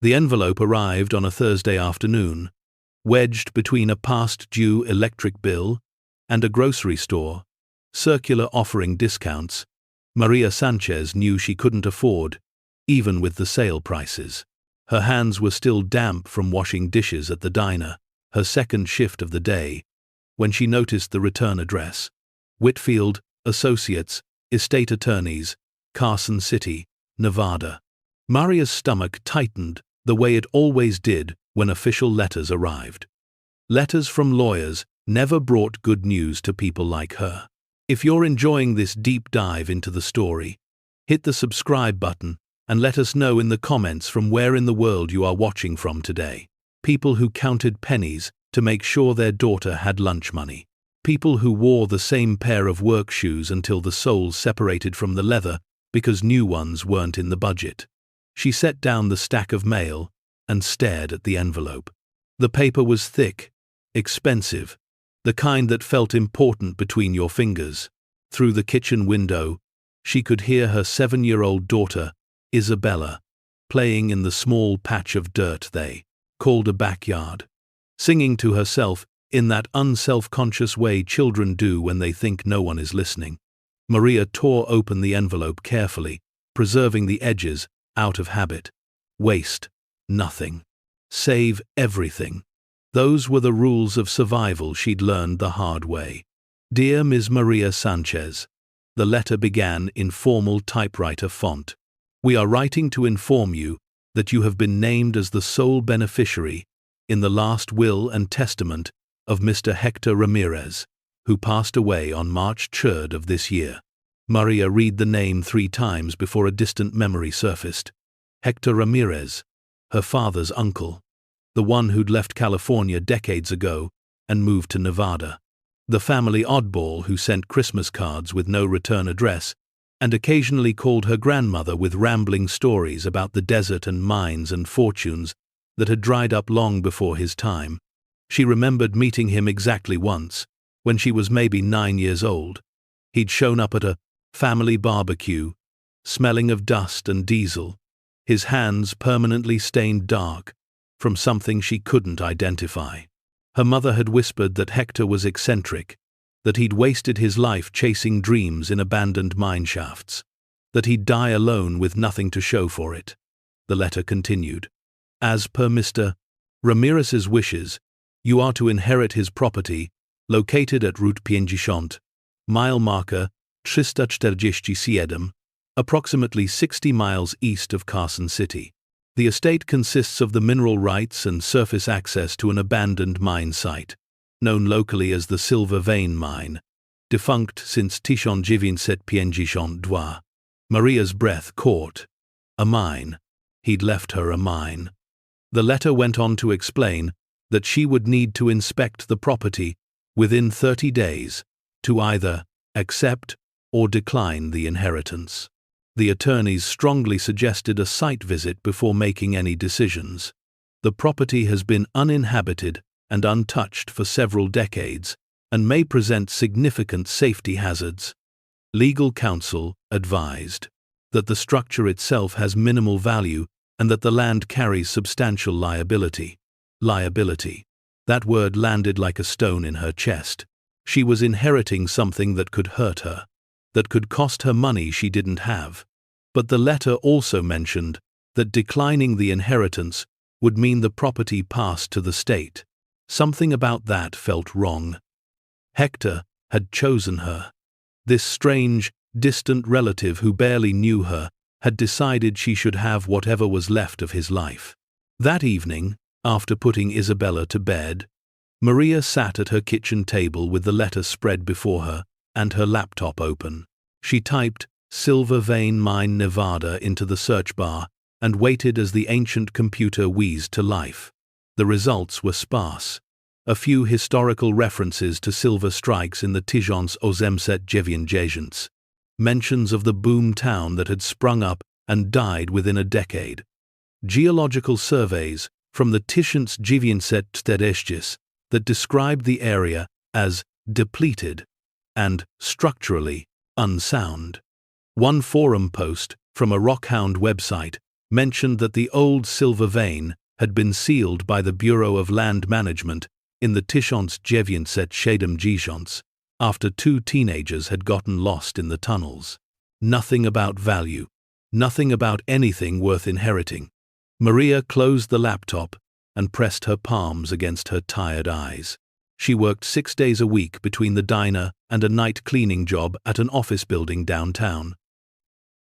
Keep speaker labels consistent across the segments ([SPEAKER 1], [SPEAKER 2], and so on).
[SPEAKER 1] The envelope arrived on a Thursday afternoon, wedged between a past-due electric bill and a grocery store circular offering discounts Maria Sanchez knew she couldn't afford, even with the sale prices. Her hands were still damp from washing dishes at the diner, her second shift of the day, when she noticed the return address: Whitfield, Associates, Estate Attorneys, Carson City, Nevada. Maria's stomach tightened the way it always did when official letters arrived. Letters from lawyers never brought good news to people like her. If you're enjoying this deep dive into the story, hit the subscribe button and let us know in the comments from where in the world you are watching from today. People who counted pennies to make sure their daughter had lunch money. People who wore the same pair of work shoes until the soles separated from the leather because new ones weren't in the budget. She set down the stack of mail and stared at the envelope. The paper was thick, expensive, the kind that felt important between your fingers. Through the kitchen window, she could hear her 7-year-old daughter, Isabella, playing in the small patch of dirt they called a backyard, singing to herself in that unselfconscious way children do when they think no one is listening. Maria tore open the envelope carefully, preserving the edges out of habit. Waste nothing. Save everything. Those were the rules of survival she'd learned the hard way. Dear Ms. Maria Sanchez, the letter began in formal typewriter font. We are writing to inform you that you have been named as the sole beneficiary in the last will and testament of Mr. Hector Ramirez, who passed away on March 3rd of this year. Maria read the name 3 times before a distant memory surfaced. Hector Ramirez, her father's uncle, the one who'd left California decades ago and moved to Nevada. The family oddball who sent Christmas cards with no return address and occasionally called her grandmother with rambling stories about the desert and mines and fortunes that had dried up long before his time. She remembered meeting him exactly once, when she was maybe 9 years old. He'd shown up at a family barbecue, smelling of dust and diesel, his hands permanently stained dark from something she couldn't identify. Her mother had whispered that Hector was eccentric, that he'd wasted his life chasing dreams in abandoned mine shafts, that he'd die alone with nothing to show for it. The letter continued. As per Mr. Ramirez's wishes, you are to inherit his property, located at Route 50, mile marker 347, approximately 60 miles east of Carson City. The estate consists of the mineral rights and surface access to an abandoned mine site, known locally as the Silver Vein Mine, defunct since 1952. Maria's breath caught. A mine. He'd left her a mine. The letter went on to explain that she would need to inspect the property within 30 days to either accept or decline the inheritance. The attorneys strongly suggested a site visit before making any decisions. The property has been uninhabited and untouched for several decades and may present significant safety hazards. Legal counsel advised that the structure itself has minimal value and that the land carries substantial liability. Liability. That word landed like a stone in her chest. She was inheriting something that could hurt her, that could cost her money she didn't have. But the letter also mentioned that declining the inheritance would mean the property passed to the state. Something about that felt wrong. Hector had chosen her. This strange, distant relative who barely knew her had decided she should have whatever was left of his life. That evening, after putting Isabella to bed, Maria sat at her kitchen table with the letter spread before her and her laptop open. She typed Silver Vein Mine, Nevada into the search bar and waited as the ancient computer wheezed to life. The results were sparse. A few historical references to silver strikes in the 1890s, mentions of the boom town that had sprung up and died within a decade. Geological surveys from the 1990s that described the area as depleted and structurally unsound. One forum post from a Rockhound website mentioned that the old silver vein had been sealed by the Bureau of Land Management in the Tysiąc after 2 teenagers had gotten lost in the tunnels. Nothing about value. Nothing about anything worth inheriting. Maria closed the laptop and pressed her palms against her tired eyes. She worked 6 days a week between the diner and a night cleaning job at an office building downtown.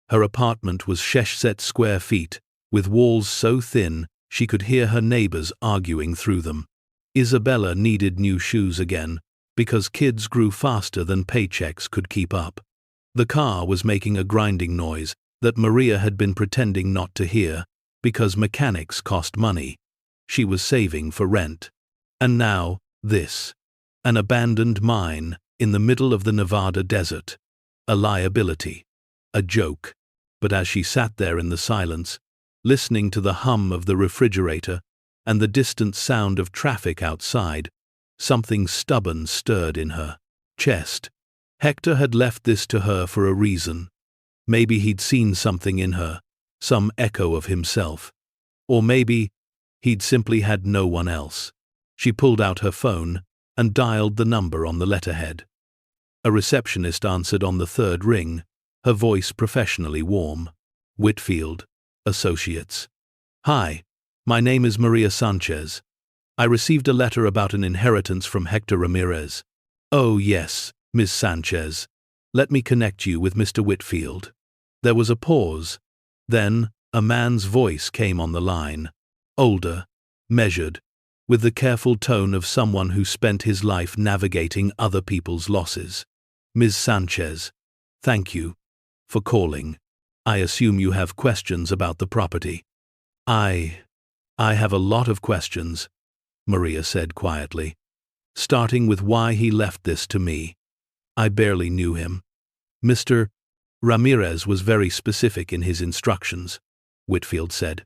[SPEAKER 1] Her apartment was 600 square feet, with walls so thin she could hear her neighbors arguing through them. Isabella needed new shoes again, because kids grew faster than paychecks could keep up. The car was making a grinding noise that Maria had been pretending not to hear, because mechanics cost money. She was saving for rent. And now, this. An abandoned mine in the middle of the Nevada desert. A liability. A joke. But as she sat there in the silence, listening to the hum of the refrigerator and the distant sound of traffic outside, something stubborn stirred in her chest. Hector had left this to her for a reason. Maybe he'd seen something in her, some echo of himself. Or maybe he'd simply had no one else. She pulled out her phone and dialed the number on the letterhead. A receptionist answered on the 3rd ring, her voice professionally warm. Whitfield, Associates. Hi, my name is Maria Sanchez. I received a letter about an inheritance from Hector Ramirez. Oh yes, Miss Sanchez. Let me connect you with Mr. Whitfield. There was a pause. Then, a man's voice came on the line. Older, measured, with the careful tone of someone who spent his life navigating other people's losses. Ms. Sanchez, thank you for calling. I assume you have questions about the property. I have a lot of questions, Maria said quietly, starting with why he left this to me. I barely knew him. Mr. Ramirez was very specific in his instructions, Whitfield said.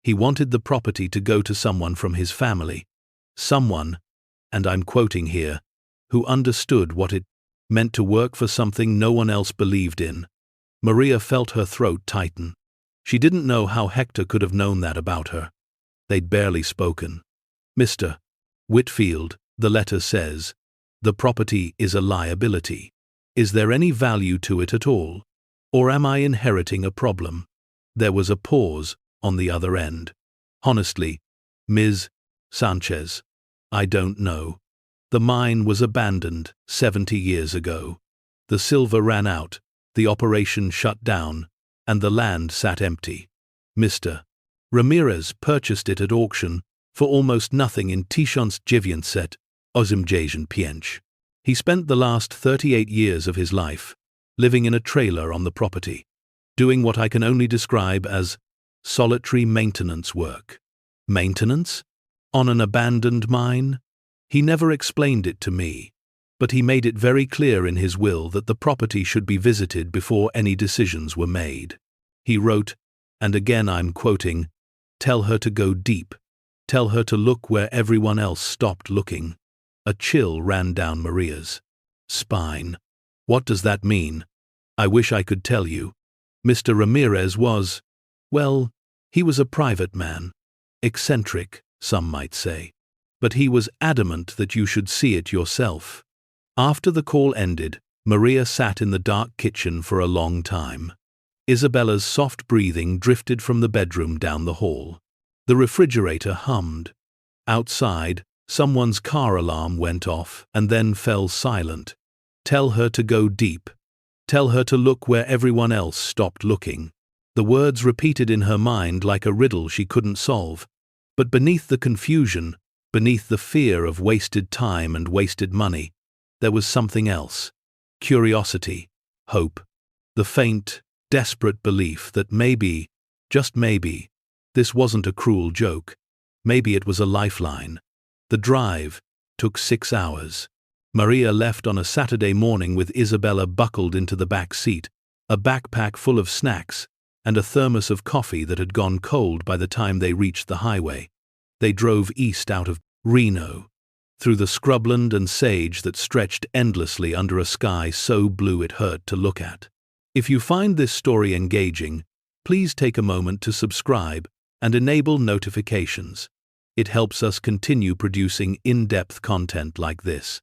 [SPEAKER 1] He wanted the property to go to someone from his family. Someone, and I'm quoting here, who understood what it meant to work for something no one else believed in. Maria felt her throat tighten. She didn't know how Hector could have known that about her. They'd barely spoken. Mr. Whitfield, the letter says, the property is a liability. Is there any value to it at all? Or am I inheriting a problem? There was a pause on the other end. Honestly, Ms. Sanchez, I don't know. The mine was abandoned 70 years ago. The silver ran out, the operation shut down, and the land sat empty. Mr. Ramirez purchased it at auction for almost nothing in 1985. He spent the last 38 years of his life living in a trailer on the property, doing what I can only describe as solitary maintenance work. Maintenance? On an abandoned mine? He never explained it to me, but he made it very clear in his will that the property should be visited before any decisions were made. He wrote, and again I'm quoting, "Tell her to go deep. Tell her to look where everyone else stopped looking." A chill ran down Maria's spine. What does that mean? I wish I could tell you. Mr. Ramirez was, well, he was a private man. Eccentric, some might say. But he was adamant that you should see it yourself. After the call ended, Maria sat in the dark kitchen for a long time. Isabella's soft breathing drifted from the bedroom down the hall. The refrigerator hummed. Outside, someone's car alarm went off and then fell silent. Tell her to go deep. Tell her to look where everyone else stopped looking. The words repeated in her mind like a riddle she couldn't solve. But beneath the confusion, beneath the fear of wasted time and wasted money, there was something else. Curiosity, hope, the faint, desperate belief that maybe, just maybe, this wasn't a cruel joke. Maybe it was a lifeline. The drive took 6 hours. Maria left on a Saturday morning with Isabella buckled into the back seat, a backpack full of snacks, and a thermos of coffee that had gone cold by the time they reached the highway. They drove east out of Reno, through the scrubland and sage that stretched endlessly under a sky so blue it hurt to look at. If you find this story engaging, Please take a moment to subscribe and enable notifications. It helps us continue producing in-depth content like this.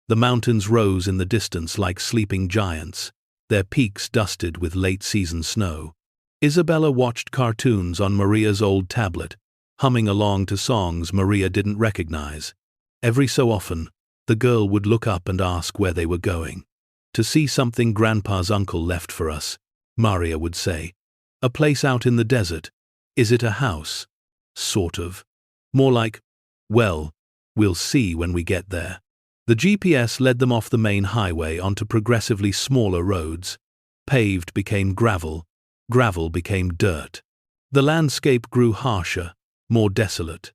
[SPEAKER 1] The mountains rose in the distance like sleeping giants, their peaks dusted with late-season snow. Isabella watched cartoons on Maria's old tablet, humming along to songs Maria didn't recognize. Every so often, the girl would look up and ask where they were going. To see something Grandpa's uncle left for us, Maria would say. A place out in the desert. Is it a house? Sort of. More like, well, we'll see when we get there. The GPS led them off the main highway onto progressively smaller roads. Paved became gravel, gravel became dirt. The landscape grew harsher, more desolate.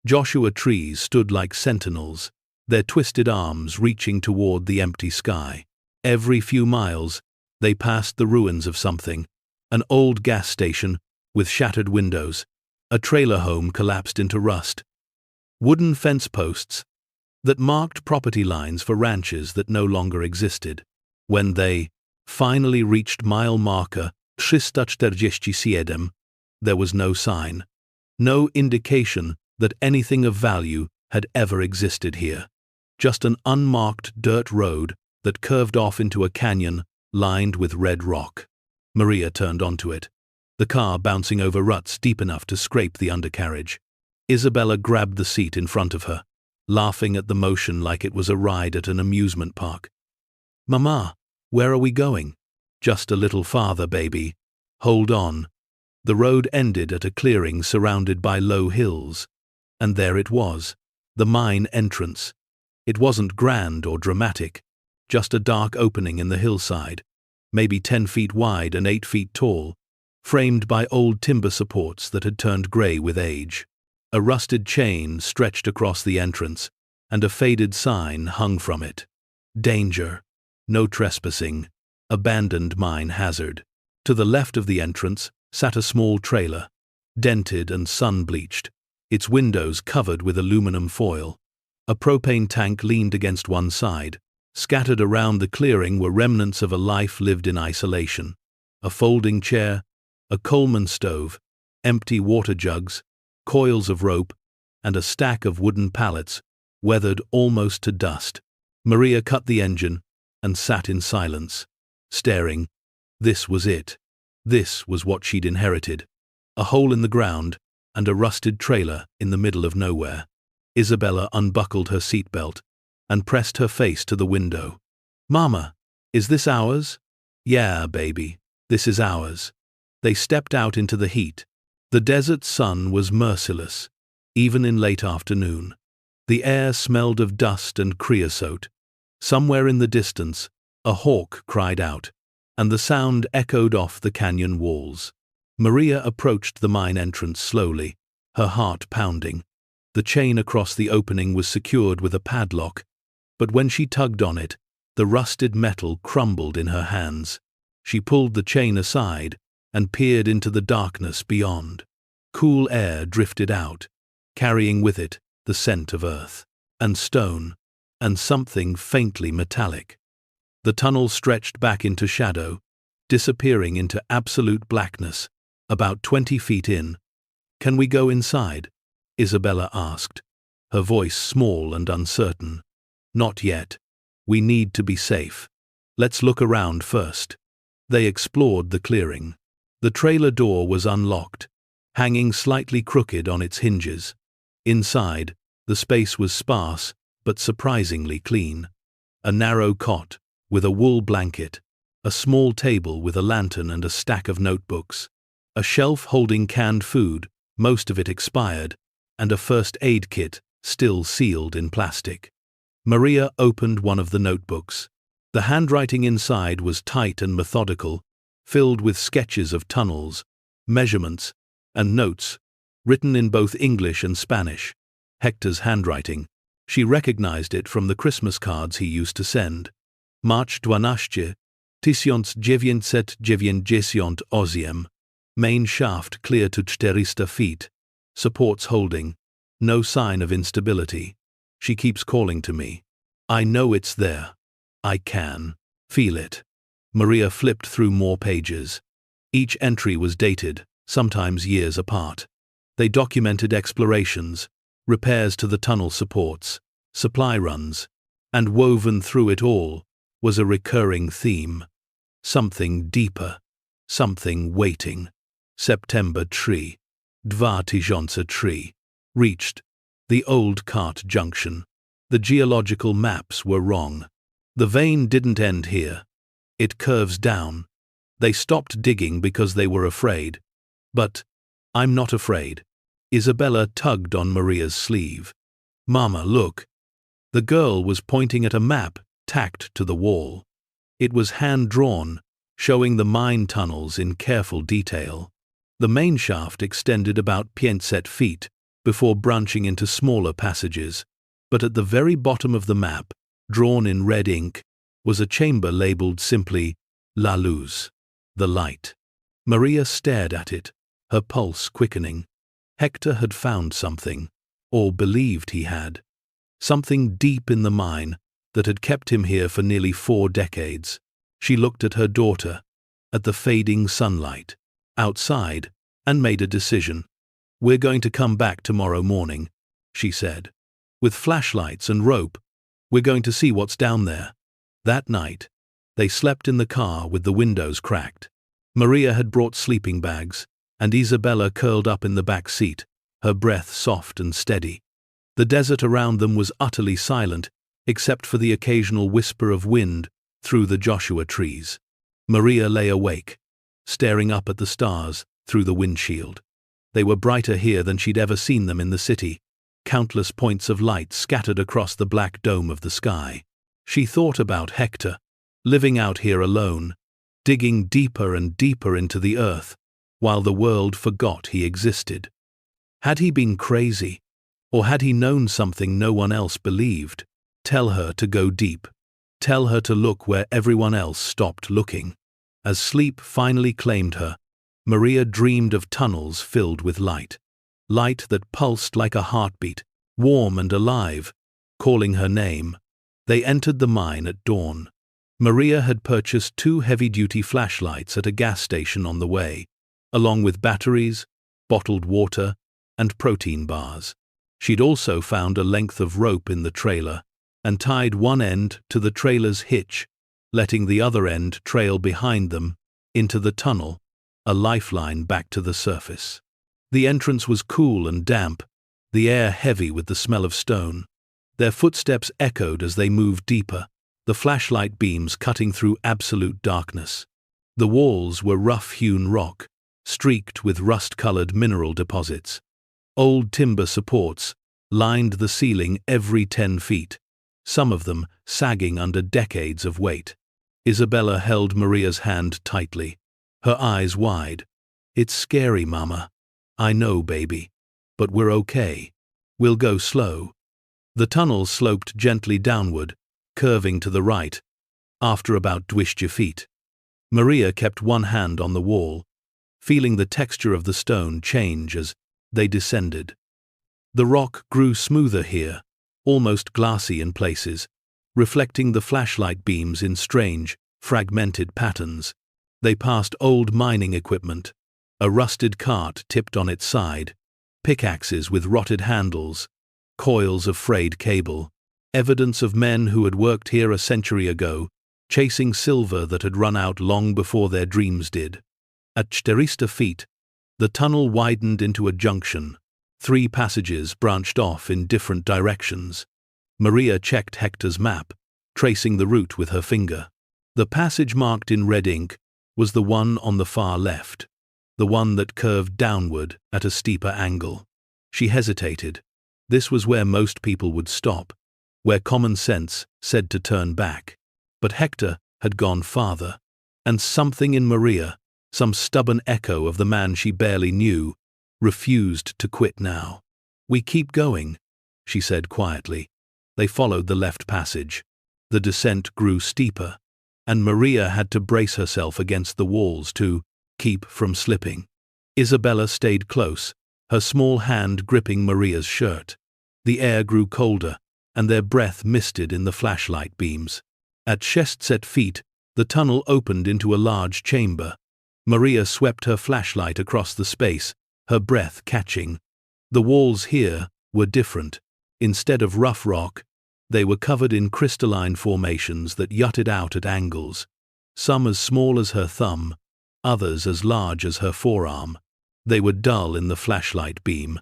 [SPEAKER 1] Joshua trees stood like sentinels, their twisted arms reaching toward the empty sky. Every few miles, they passed the ruins of something, an old gas station with shattered windows, a trailer home collapsed into rust, wooden fence posts that marked property lines for ranches that no longer existed. When they finally reached mile marker 347, there was no sign, no indication that anything of value had ever existed here. Just an unmarked dirt road that curved off into a canyon lined with red rock. Maria turned onto it, the car bouncing over ruts deep enough to scrape the undercarriage. Isabella grabbed the seat in front of her, laughing at the motion like it was a ride at an amusement park. "Mama, where are we going?" "Just a little farther, baby. Hold on." The road ended at a clearing surrounded by low hills. And there it was, the mine entrance. It wasn't grand or dramatic, just a dark opening in the hillside, maybe 10 feet wide and 8 feet tall, framed by old timber supports that had turned gray with age. A rusted chain stretched across the entrance, and a faded sign hung from it. Danger. No trespassing. Abandoned mine hazard. To the left of the entrance sat a small trailer, dented and sun-bleached, its windows covered with aluminum foil. A propane tank leaned against one side. Scattered around the clearing were remnants of a life lived in isolation. A folding chair, a Coleman stove, empty water jugs, coils of rope, and a stack of wooden pallets, weathered almost to dust. Maria cut the engine and sat in silence, staring. This was it. This was what she'd inherited. A hole in the ground and a rusted trailer in the middle of nowhere. Isabella unbuckled her seatbelt and pressed her face to the window. "Mama, is this ours?" "Yeah, baby, this is ours." They stepped out into the heat. The desert sun was merciless, even in late afternoon. The air smelled of dust and creosote. Somewhere in the distance, a hawk cried out, and the sound echoed off the canyon walls. Maria approached the mine entrance slowly, her heart pounding. The chain across the opening was secured with a padlock, but when she tugged on it, the rusted metal crumbled in her hands. She pulled the chain aside and peered into the darkness beyond. Cool air drifted out, carrying with it the scent of earth and stone and something faintly metallic. The tunnel stretched back into shadow, disappearing into absolute blackness, about 20 feet in. "Can we go inside?" Isabella asked, her voice small and uncertain. "Not yet. We need to be safe. Let's look around first." They explored the clearing. The trailer door was unlocked, hanging slightly crooked on its hinges. Inside, the space was sparse but surprisingly clean. A narrow cot with a wool blanket, a small table with a lantern and a stack of notebooks, a shelf holding canned food, most of it expired, and a first aid kit, still sealed in plastic. Maria opened one of the notebooks. The handwriting inside was tight and methodical, filled with sketches of tunnels, measurements, and notes, written in both English and Spanish. Hector's handwriting. She recognized it from the Christmas cards he used to send. March 12, 1998. Main shaft clear to 400 feet. Supports holding. No sign of instability. She keeps calling to me. I know it's there. I can feel it. Maria flipped through more pages. Each entry was dated, sometimes years apart. They documented explorations, repairs to the tunnel supports, supply runs, and woven through it all was a recurring theme. Something deeper, something waiting. September tree. 2003. Reached. The old cart junction. The geological maps were wrong. The vein didn't end here. It curves down. They stopped digging because they were afraid. But I'm not afraid. Isabella tugged on Maria's sleeve. Mama, look. The girl was pointing at a map tacked to the wall. It was hand-drawn, showing the mine tunnels in careful detail. The main shaft extended about 20 feet before branching into smaller passages, but at the very bottom of the map, drawn in red ink, was a chamber labeled simply La Luz, the light. Maria stared at it, her pulse quickening. Hector had found something, or believed he had. Something deep in the mine that had kept him here for nearly 4 decades. She looked at her daughter, at the fading sunlight, outside, and made a decision. We're going to come back tomorrow morning, she said. With flashlights and rope, we're going to see what's down there. That night, they slept in the car with the windows cracked. Maria had brought sleeping bags, and Isabella curled up in the back seat, her breath soft and steady. The desert around them was utterly silent, except for the occasional whisper of wind through the Joshua trees. Maria lay awake, staring up at the stars through the windshield. They were brighter here than she'd ever seen them in the city, countless points of light scattered across the black dome of the sky. She thought about Hector, living out here alone, digging deeper and deeper into the earth, while the world forgot he existed. Had he been crazy? Or had he known something no one else believed? Tell her to go deep. Tell her to look where everyone else stopped looking. As sleep finally claimed her, Maria dreamed of tunnels filled with light. Light that pulsed like a heartbeat, warm and alive, calling her name. They entered the mine at dawn. Maria had purchased 2 heavy-duty flashlights at a gas station on the way, along with batteries, bottled water, and protein bars. She'd also found a length of rope in the trailer and tied one end to the trailer's hitch, letting the other end trail behind them into the tunnel, a lifeline back to the surface. The entrance was cool and damp, the air heavy with the smell of stone. Their footsteps echoed as they moved deeper, the flashlight beams cutting through absolute darkness. The walls were rough-hewn rock, streaked with rust-colored mineral deposits. Old timber supports lined the ceiling every 10 feet, some of them sagging under decades of weight. Isabella held Maria's hand tightly, her eyes wide. It's scary, Mama. I know, baby. But we're okay. We'll go slow. The tunnel sloped gently downward, curving to the right, after about 20 feet. Maria kept one hand on the wall, feeling the texture of the stone change as they descended. The rock grew smoother here, almost glassy in places, reflecting the flashlight beams in strange, fragmented patterns. They passed old mining equipment, a rusted cart tipped on its side, pickaxes with rotted handles, coils of frayed cable, evidence of men who had worked here a century ago, chasing silver that had run out long before their dreams did. At 400 feet, the tunnel widened into a junction. 3 passages branched off in different directions. Maria checked Hector's map, tracing the route with her finger. The passage marked in red ink was the one on the far left, the one that curved downward at a steeper angle. She hesitated. This was where most people would stop, where common sense said to turn back. But Hector had gone farther, and something in Maria, some stubborn echo of the man she barely knew, refused to quit now. We keep going, she said quietly. They followed the left passage. The descent grew steeper, and Maria had to brace herself against the walls to keep from slipping. Isabella stayed close, her small hand gripping Maria's shirt. The air grew colder, and their breath misted in the flashlight beams. At 600 feet, the tunnel opened into a large chamber, Maria swept her flashlight across the space, her breath catching. The walls here were different. Instead of rough rock, they were covered in crystalline formations that jutted out at angles, some as small as her thumb, others as large as her forearm. They were dull in the flashlight beam,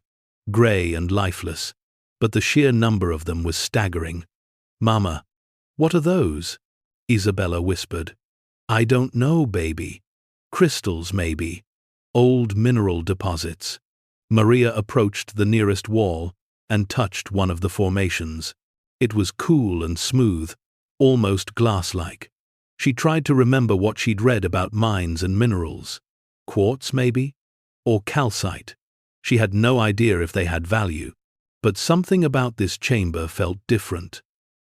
[SPEAKER 1] grey and lifeless, but the sheer number of them was staggering. "Mama, what are those?" Isabella whispered. "I don't know, baby. Crystals, maybe. Old mineral deposits." Maria approached the nearest wall and touched one of the formations. It was cool and smooth, almost glass-like. She tried to remember what she'd read about mines and minerals. Quartz, maybe? Or calcite? She had no idea if they had value. But something about this chamber felt different.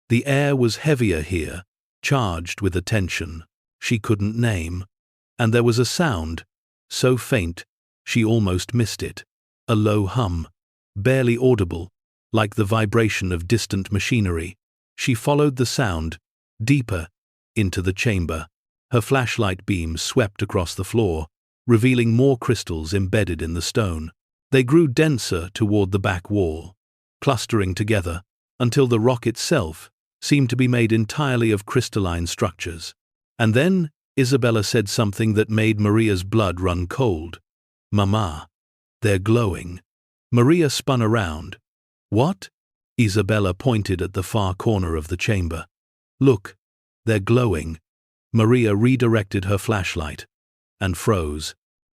[SPEAKER 1] The air was heavier here, charged with a tension she couldn't name. And there was a sound, so faint she almost missed it. A low hum, barely audible, like the vibration of distant machinery. She followed the sound, deeper, into the chamber. Her flashlight beam swept across the floor, revealing more crystals embedded in the stone. They grew denser toward the back wall, clustering together, until the rock itself seemed to be made entirely of crystalline structures. And then Isabella said something that made Maria's blood run cold. "Mama, they're glowing." Maria spun around. "What?" Isabella pointed at the far corner of the chamber. "Look, they're glowing." Maria redirected her flashlight and froze.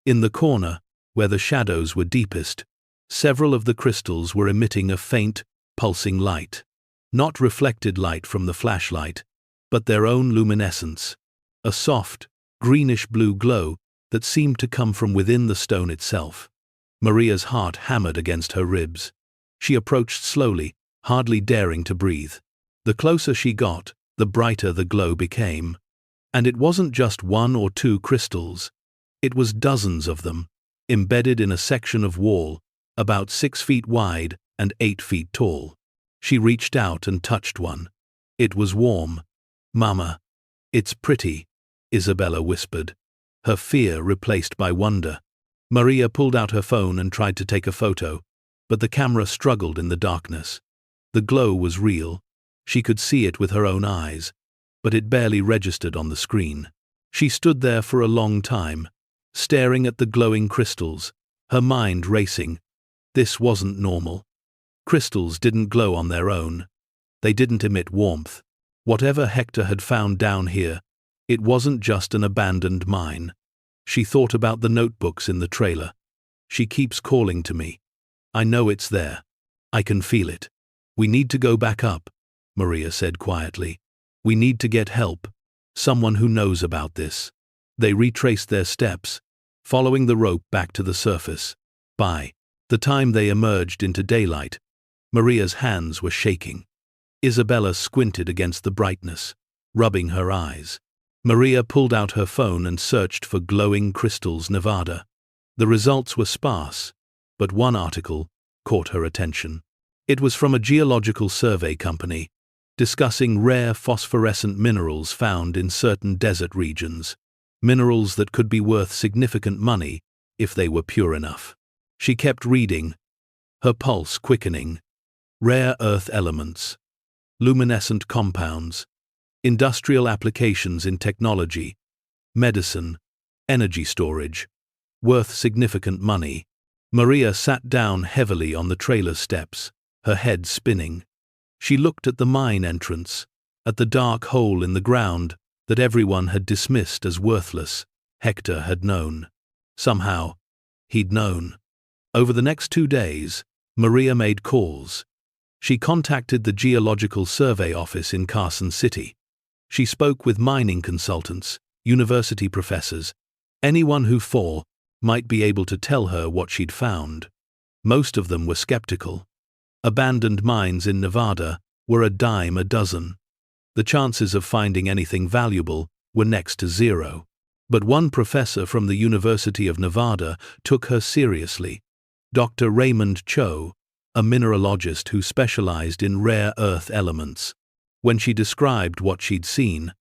[SPEAKER 1] In the corner, where the shadows were deepest, several of the crystals were emitting a faint, pulsing light. Not reflected light from the flashlight, but their own luminescence. A soft, greenish-blue glow that seemed to come from within the stone itself. Maria's heart hammered against her ribs. She approached slowly, hardly daring to breathe. The closer she got, the brighter the glow became. And it wasn't just one or two crystals. It was dozens of them, embedded in a section of wall, about 6 feet wide and 8 feet tall. She reached out and touched one. It was warm. "Mama, it's pretty," Isabella whispered, her fear replaced by wonder. Maria pulled out her phone and tried to take a photo, but the camera struggled in the darkness. The glow was real. She could see it with her own eyes, but it barely registered on the screen. She stood there for a long time, staring at the glowing crystals, her mind racing. This wasn't normal. Crystals didn't glow on their own. They didn't emit warmth. Whatever Hector had found down here, it wasn't just an abandoned mine. She thought about the notebooks in the trailer. "She keeps calling to me. I know it's there. I can feel it." "We need to go back up," Maria said quietly. "We need to get help. Someone who knows about this." They retraced their steps, following the rope back to the surface. By the time they emerged into daylight, Maria's hands were shaking. Isabella squinted against the brightness, rubbing her eyes. Maria pulled out her phone and searched for glowing crystals Nevada. The results were sparse, but one article caught her attention. It was from a geological survey company, discussing rare phosphorescent minerals found in certain desert regions, minerals that could be worth significant money if they were pure enough. She kept reading, her pulse quickening. Rare earth elements, luminescent compounds, industrial applications in technology, medicine, energy storage, worth significant money. Maria sat down heavily on the trailer steps, her head spinning. She looked at the mine entrance, at the dark hole in the ground that everyone had dismissed as worthless. Hector had known. Somehow, he'd known. Over the next 2 days, Maria made calls. She contacted the Geological Survey Office in Carson City. She spoke with mining consultants, university professors, anyone who might be able to tell her what she'd found. Most of them were skeptical. Abandoned mines in Nevada were a dime a dozen. The chances of finding anything valuable were next to zero. But one professor from the University of Nevada took her seriously. Dr. Raymond Cho, a mineralogist who specialized in rare earth elements. When she described what she'd seen,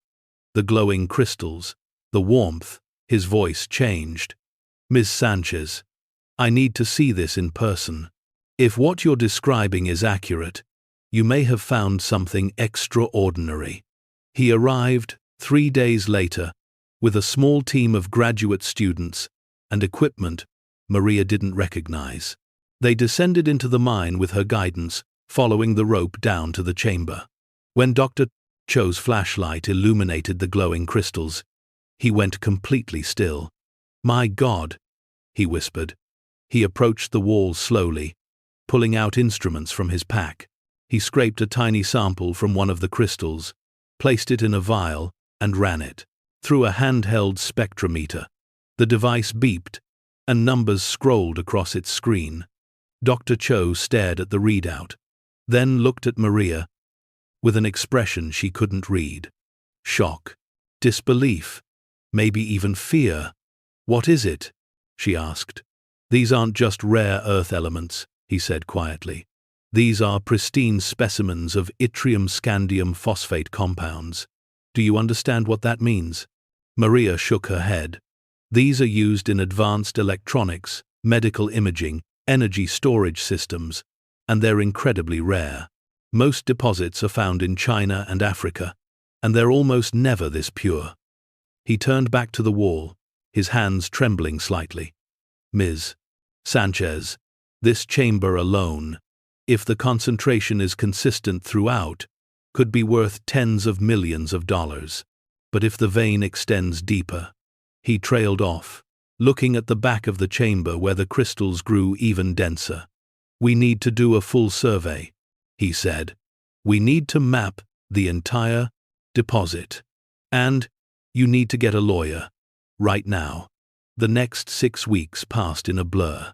[SPEAKER 1] the glowing crystals, the warmth, His voice changed. "Ms. Sanchez, I need to see this in person. If what you're describing is accurate, you may have found something extraordinary." He arrived 3 days later with a small team of graduate students and equipment Maria didn't recognize. They descended into the mine with her guidance, following the rope down to the chamber. When Dr. Cho's flashlight illuminated the glowing crystals, he went completely still. "My God," he whispered. He approached the wall slowly, pulling out instruments from his pack. He scraped a tiny sample from one of the crystals, placed it in a vial, and ran it through a handheld spectrometer. The device beeped, and numbers scrolled across its screen. Dr. Cho stared at the readout, then looked at Maria with an expression she couldn't read. Shock, disbelief, maybe even fear. "What is it?" she asked. "These aren't just rare earth elements," he said quietly. "These are pristine specimens of yttrium-scandium phosphate compounds. Do you understand what that means?" Maria shook her head. "These are used in advanced electronics, medical imaging, energy storage systems, and they're incredibly rare. Most deposits are found in China and Africa, and they're almost never this pure." He turned back to the wall, his hands trembling slightly. "Ms. Sanchez, this chamber alone, if the concentration is consistent throughout, could be worth tens of millions of dollars. But if the vein extends deeper..." He trailed off, looking at the back of the chamber where the crystals grew even denser. "We need to do a full survey," he said. "We need to map the entire deposit. And you need to get a lawyer. Right now." The next 6 weeks passed in a blur.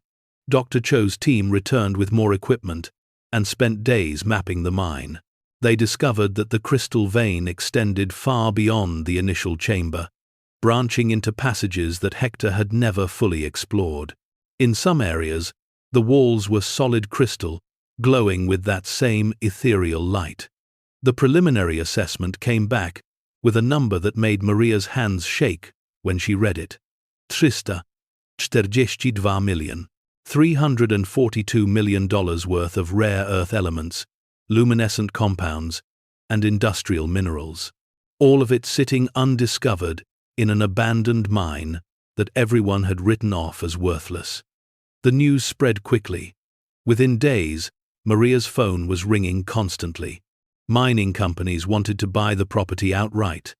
[SPEAKER 1] Dr. Cho's team returned with more equipment and spent days mapping the mine. They discovered that the crystal vein extended far beyond the initial chamber, branching into passages that Hector had never fully explored. In some areas, the walls were solid crystal, glowing with that same ethereal light. The preliminary assessment came back with a number that made Maria's hands shake when she read it. $342 million. $342 million worth of rare earth elements, luminescent compounds, and industrial minerals. All of it sitting undiscovered in an abandoned mine that everyone had written off as worthless. The news spread quickly. Within days, Maria's phone was ringing constantly. Mining companies wanted to buy the property outright.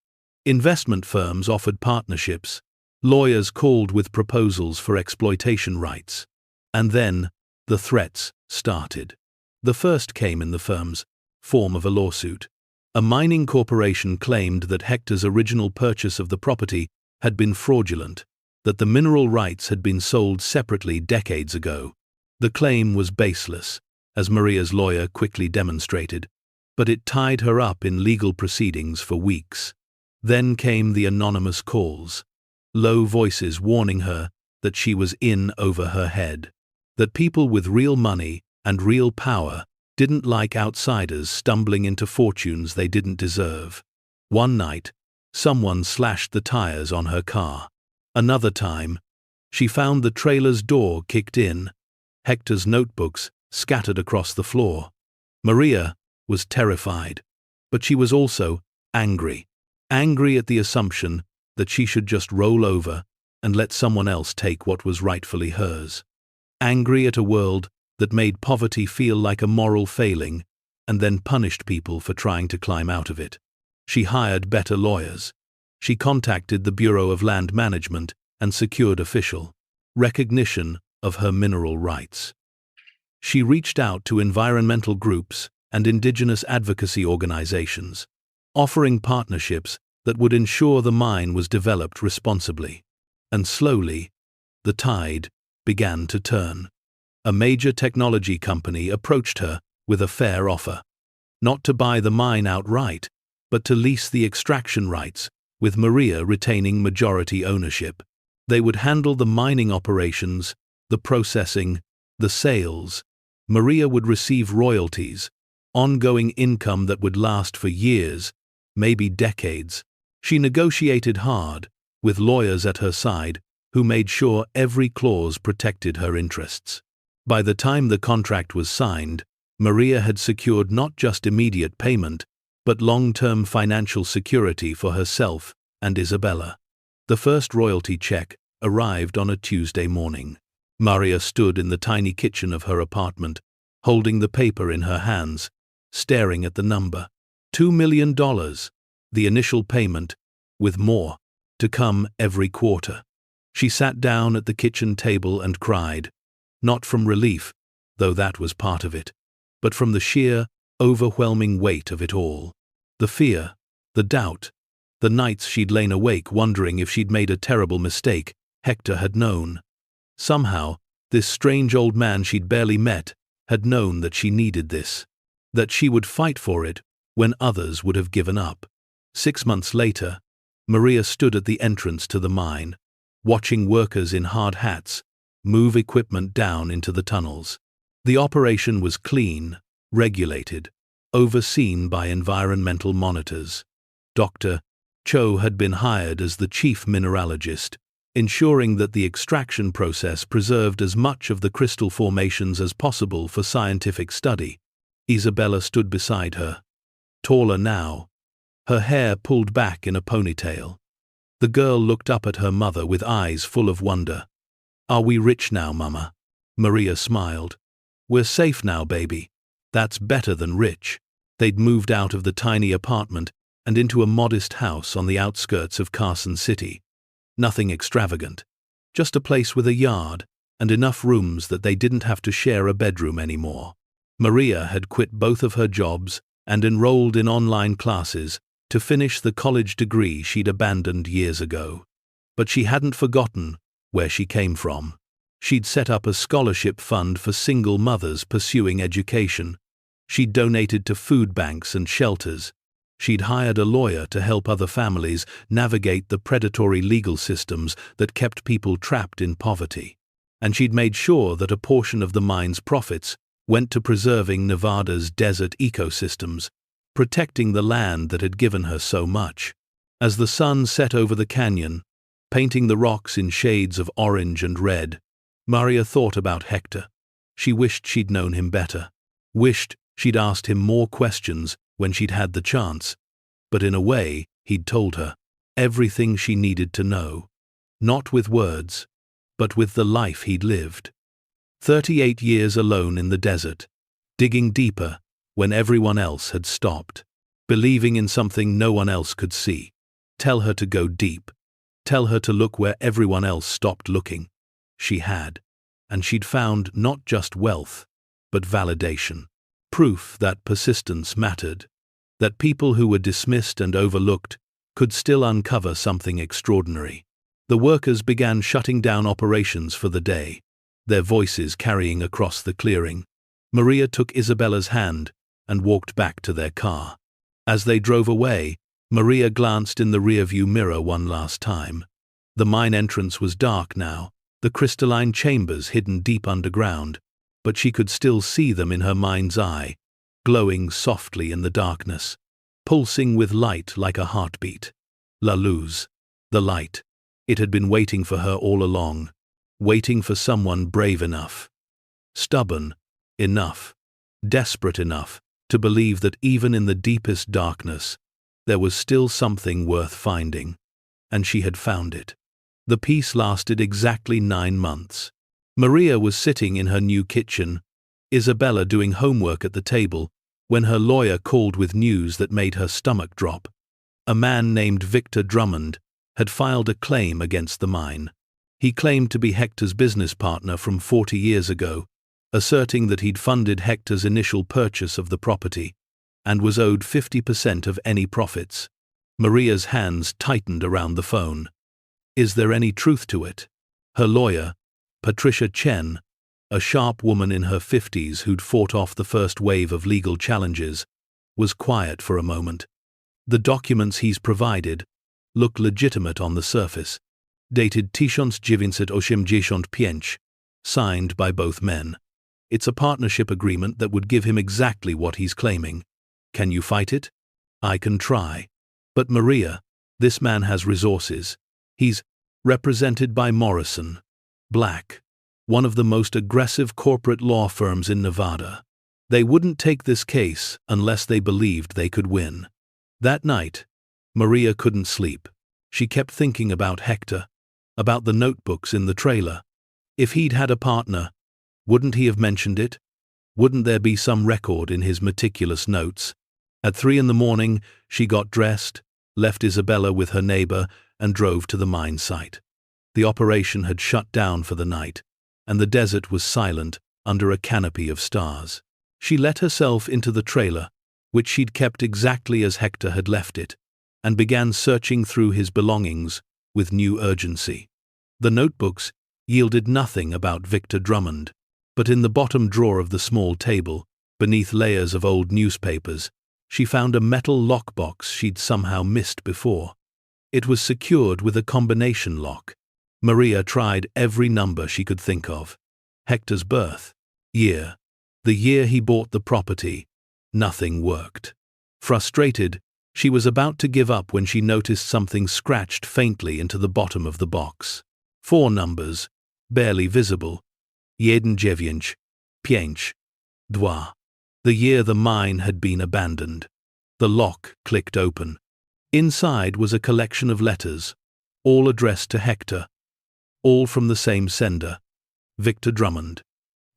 [SPEAKER 1] Investment firms offered partnerships. Lawyers called with proposals for exploitation rights. And then, the threats started. The first came in the firm's form of a lawsuit. A mining corporation claimed that Hector's original purchase of the property had been fraudulent, that the mineral rights had been sold separately decades ago. The claim was baseless, as Maria's lawyer quickly demonstrated, but it tied her up in legal proceedings for weeks. Then came the anonymous calls, low voices warning her that she was in over her head, that people with real money and real power didn't like outsiders stumbling into fortunes they didn't deserve. One night, someone slashed the tires on her car. Another time, she found the trailer's door kicked in, Hector's notebooks scattered across the floor. Maria was terrified, but she was also angry. Angry at the assumption that she should just roll over and let someone else take what was rightfully hers. Angry at a world that made poverty feel like a moral failing and then punished people for trying to climb out of it. She hired better lawyers. She contacted the Bureau of Land Management and secured official recognition of her mineral rights. She reached out to environmental groups and indigenous advocacy organizations, offering partnerships that would ensure the mine was developed responsibly. And slowly, the tide began to turn. A major technology company approached her with a fair offer. Not to buy the mine outright, but to lease the extraction rights, with Maria retaining majority ownership. They would handle the mining operations, the processing, the sales. Maria would receive royalties, ongoing income that would last for years, maybe decades. She negotiated hard, with lawyers at her side who made sure every clause protected her interests. By the time the contract was signed, Maria had secured not just immediate payment, but long-term financial security for herself and Isabella. The first royalty check arrived on a Tuesday morning. Maria stood in the tiny kitchen of her apartment, holding the paper in her hands, staring at the number. $2 million, the initial payment, with more to come every quarter. She sat down at the kitchen table and cried, not from relief, though that was part of it, but from the sheer, overwhelming weight of it all. The fear, the doubt, the nights she'd lain awake wondering if she'd made a terrible mistake, Hector had known. Somehow, this strange old man she'd barely met had known that she needed this, that she would fight for it when others would have given up. 6 months later, Maria stood at the entrance to the mine, watching workers in hard hats move equipment down into the tunnels. The operation was clean, regulated, overseen by environmental monitors. Dr. Cho had been hired as the chief mineralogist, ensuring that the extraction process preserved as much of the crystal formations as possible for scientific study. Isabella stood beside her, taller now, her hair pulled back in a ponytail. The girl looked up at her mother with eyes full of wonder. "Are we rich now, Mama?" Maria smiled. "We're safe now, baby. That's better than rich." They'd moved out of the tiny apartment and into a modest house on the outskirts of Carson City. Nothing extravagant, just a place with a yard and enough rooms that they didn't have to share a bedroom anymore. Maria had quit both of her jobs and enrolled in online classes to finish the college degree she'd abandoned years ago. But she hadn't forgotten where she came from. She'd set up a scholarship fund for single mothers pursuing education. She'd donated to food banks and shelters. She'd hired a lawyer to help other families navigate the predatory legal systems that kept people trapped in poverty. And she'd made sure that a portion of the mine's profits went to preserving Nevada's desert ecosystems, protecting the land that had given her so much. As the sun set over the canyon, painting the rocks in shades of orange and red, Maria thought about Hector. She wished she'd known him better, wished she'd asked him more questions when she'd had the chance. But in a way, he'd told her everything she needed to know, not with words, but with the life he'd lived. 38 years alone in the desert, digging deeper when everyone else had stopped, believing in something no one else could see. Tell her to go deep. Tell her to look where everyone else stopped looking. She had, and she'd found not just wealth, but validation. Proof that persistence mattered, that people who were dismissed and overlooked could still uncover something extraordinary. The workers began shutting down operations for the day, their voices carrying across the clearing. Maria took Isabella's hand and walked back to their car. As they drove away, Maria glanced in the rearview mirror one last time. The mine entrance was dark now, the crystalline chambers hidden deep underground, but she could still see them in her mind's eye, glowing softly in the darkness, pulsing with light like a heartbeat. La Luz, the light. It had been waiting for her all along, waiting for someone brave enough, stubborn enough, desperate enough to believe that even in the deepest darkness, there was still something worth finding, and she had found it. The peace lasted exactly 9 months. Maria was sitting in her new kitchen, Isabella doing homework at the table, when her lawyer called with news that made her stomach drop. A man named Victor Drummond had filed a claim against the mine. He claimed to be Hector's business partner from 40 years ago, asserting that he'd funded Hector's initial purchase of the property and was owed 50% of any profits. Maria's hands tightened around the phone. Is there any truth to it? Her lawyer, Patricia Chen, a sharp woman in her 50s who'd fought off the first wave of legal challenges, was quiet for a moment. The documents he's provided look legitimate on the surface, dated 1985, signed by both men. It's a partnership agreement that would give him exactly what he's claiming. Can you fight it? I can try. But Maria, this man has resources. He's represented by Morrison, Black, one of the most aggressive corporate law firms in Nevada. They wouldn't take this case unless they believed they could win. That night, Maria couldn't sleep. She kept thinking about Hector, about the notebooks in the trailer. If he'd had a partner, wouldn't he have mentioned it? Wouldn't there be some record in his meticulous notes? At 3 a.m, she got dressed, left Isabella with her neighbor, and drove to the mine site. The operation had shut down for the night, and the desert was silent under a canopy of stars. She let herself into the trailer, which she'd kept exactly as Hector had left it, and began searching through his belongings with new urgency. The notebooks yielded nothing about Victor Drummond, but in the bottom drawer of the small table, beneath layers of old newspapers, she found a metal lockbox she'd somehow missed before. It was secured with a combination lock. Maria tried every number she could think of. Hector's birth, year, the year he bought the property. Nothing worked. Frustrated, she was about to give up when she noticed something scratched faintly into the bottom of the box. 4 numbers, barely visible. 1995, 2. The year the mine had been abandoned. The lock clicked open. Inside was a collection of letters, all addressed to Hector, all from the same sender, Victor Drummond.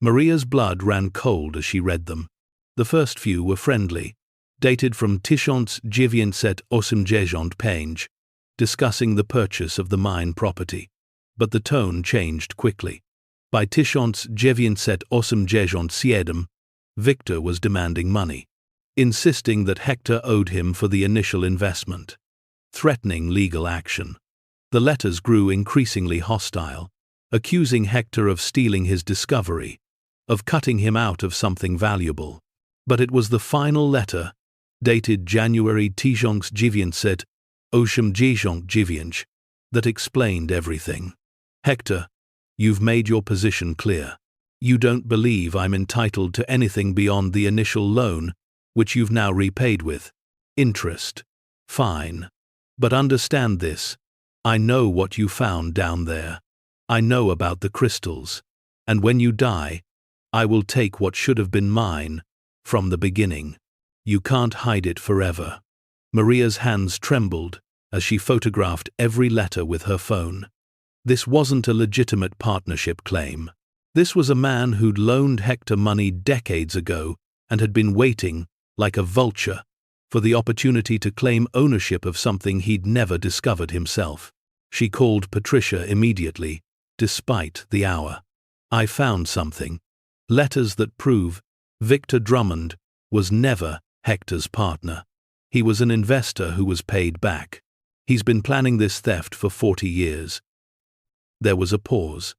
[SPEAKER 1] Maria's blood ran cold as she read them. The first few were friendly, dated from 1995, discussing the purchase of the mine property. But the tone changed quickly. By 1997, Victor was demanding money, insisting that Hector owed him for the initial investment, threatening legal action. The letters grew increasingly hostile, accusing Hector of stealing his discovery, of cutting him out of something valuable. But it was the final letter, dated January 1997, that explained everything. Hector, you've made your position clear. You don't believe I'm entitled to anything beyond the initial loan, which you've now repaid with interest. Fine. But understand this. I know what you found down there. I know about the crystals. And when you die, I will take what should have been mine from the beginning. You can't hide it forever. Maria's hands trembled as she photographed every letter with her phone. This wasn't a legitimate partnership claim. This was a man who'd loaned Hector money decades ago and had been waiting, like a vulture, for the opportunity to claim ownership of something he'd never discovered himself. She called Patricia immediately, despite the hour. I found something. Letters that prove Victor Drummond was never Hector's partner. He was an investor who was paid back. He's been planning this theft for 40 years. There was a pause.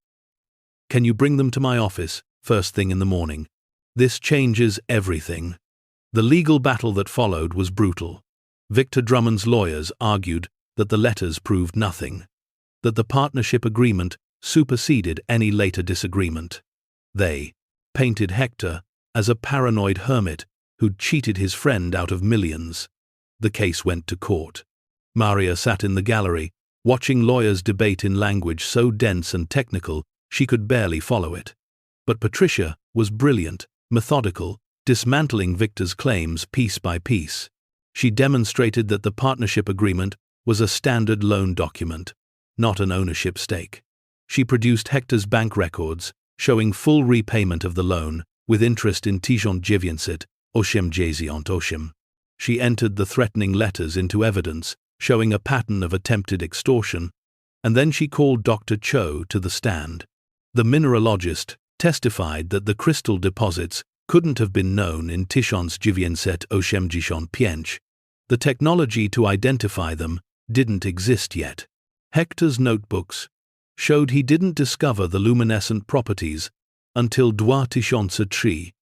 [SPEAKER 1] Can you bring them to my office, first thing in the morning? This changes everything. The legal battle that followed was brutal. Victor Drummond's lawyers argued that the letters proved nothing, that the partnership agreement superseded any later disagreement. They painted Hector as a paranoid hermit who'd cheated his friend out of millions. The case went to court. Maria sat in the gallery, watching lawyers debate in language so dense and technical she could barely follow it. But Patricia was brilliant, methodical, dismantling Victor's claims piece by piece. She demonstrated that the partnership agreement was a standard loan document, not an ownership stake. She produced Hector's bank records, showing full repayment of the loan, with interest in 1998. She entered the threatening letters into evidence, showing a pattern of attempted extortion, and then she called Dr. Cho to the stand. The mineralogist testified that the crystal deposits couldn't have been known in 1995. The technology to identify them didn't exist yet. Hector's notebooks showed he didn't discover the luminescent properties until 2003,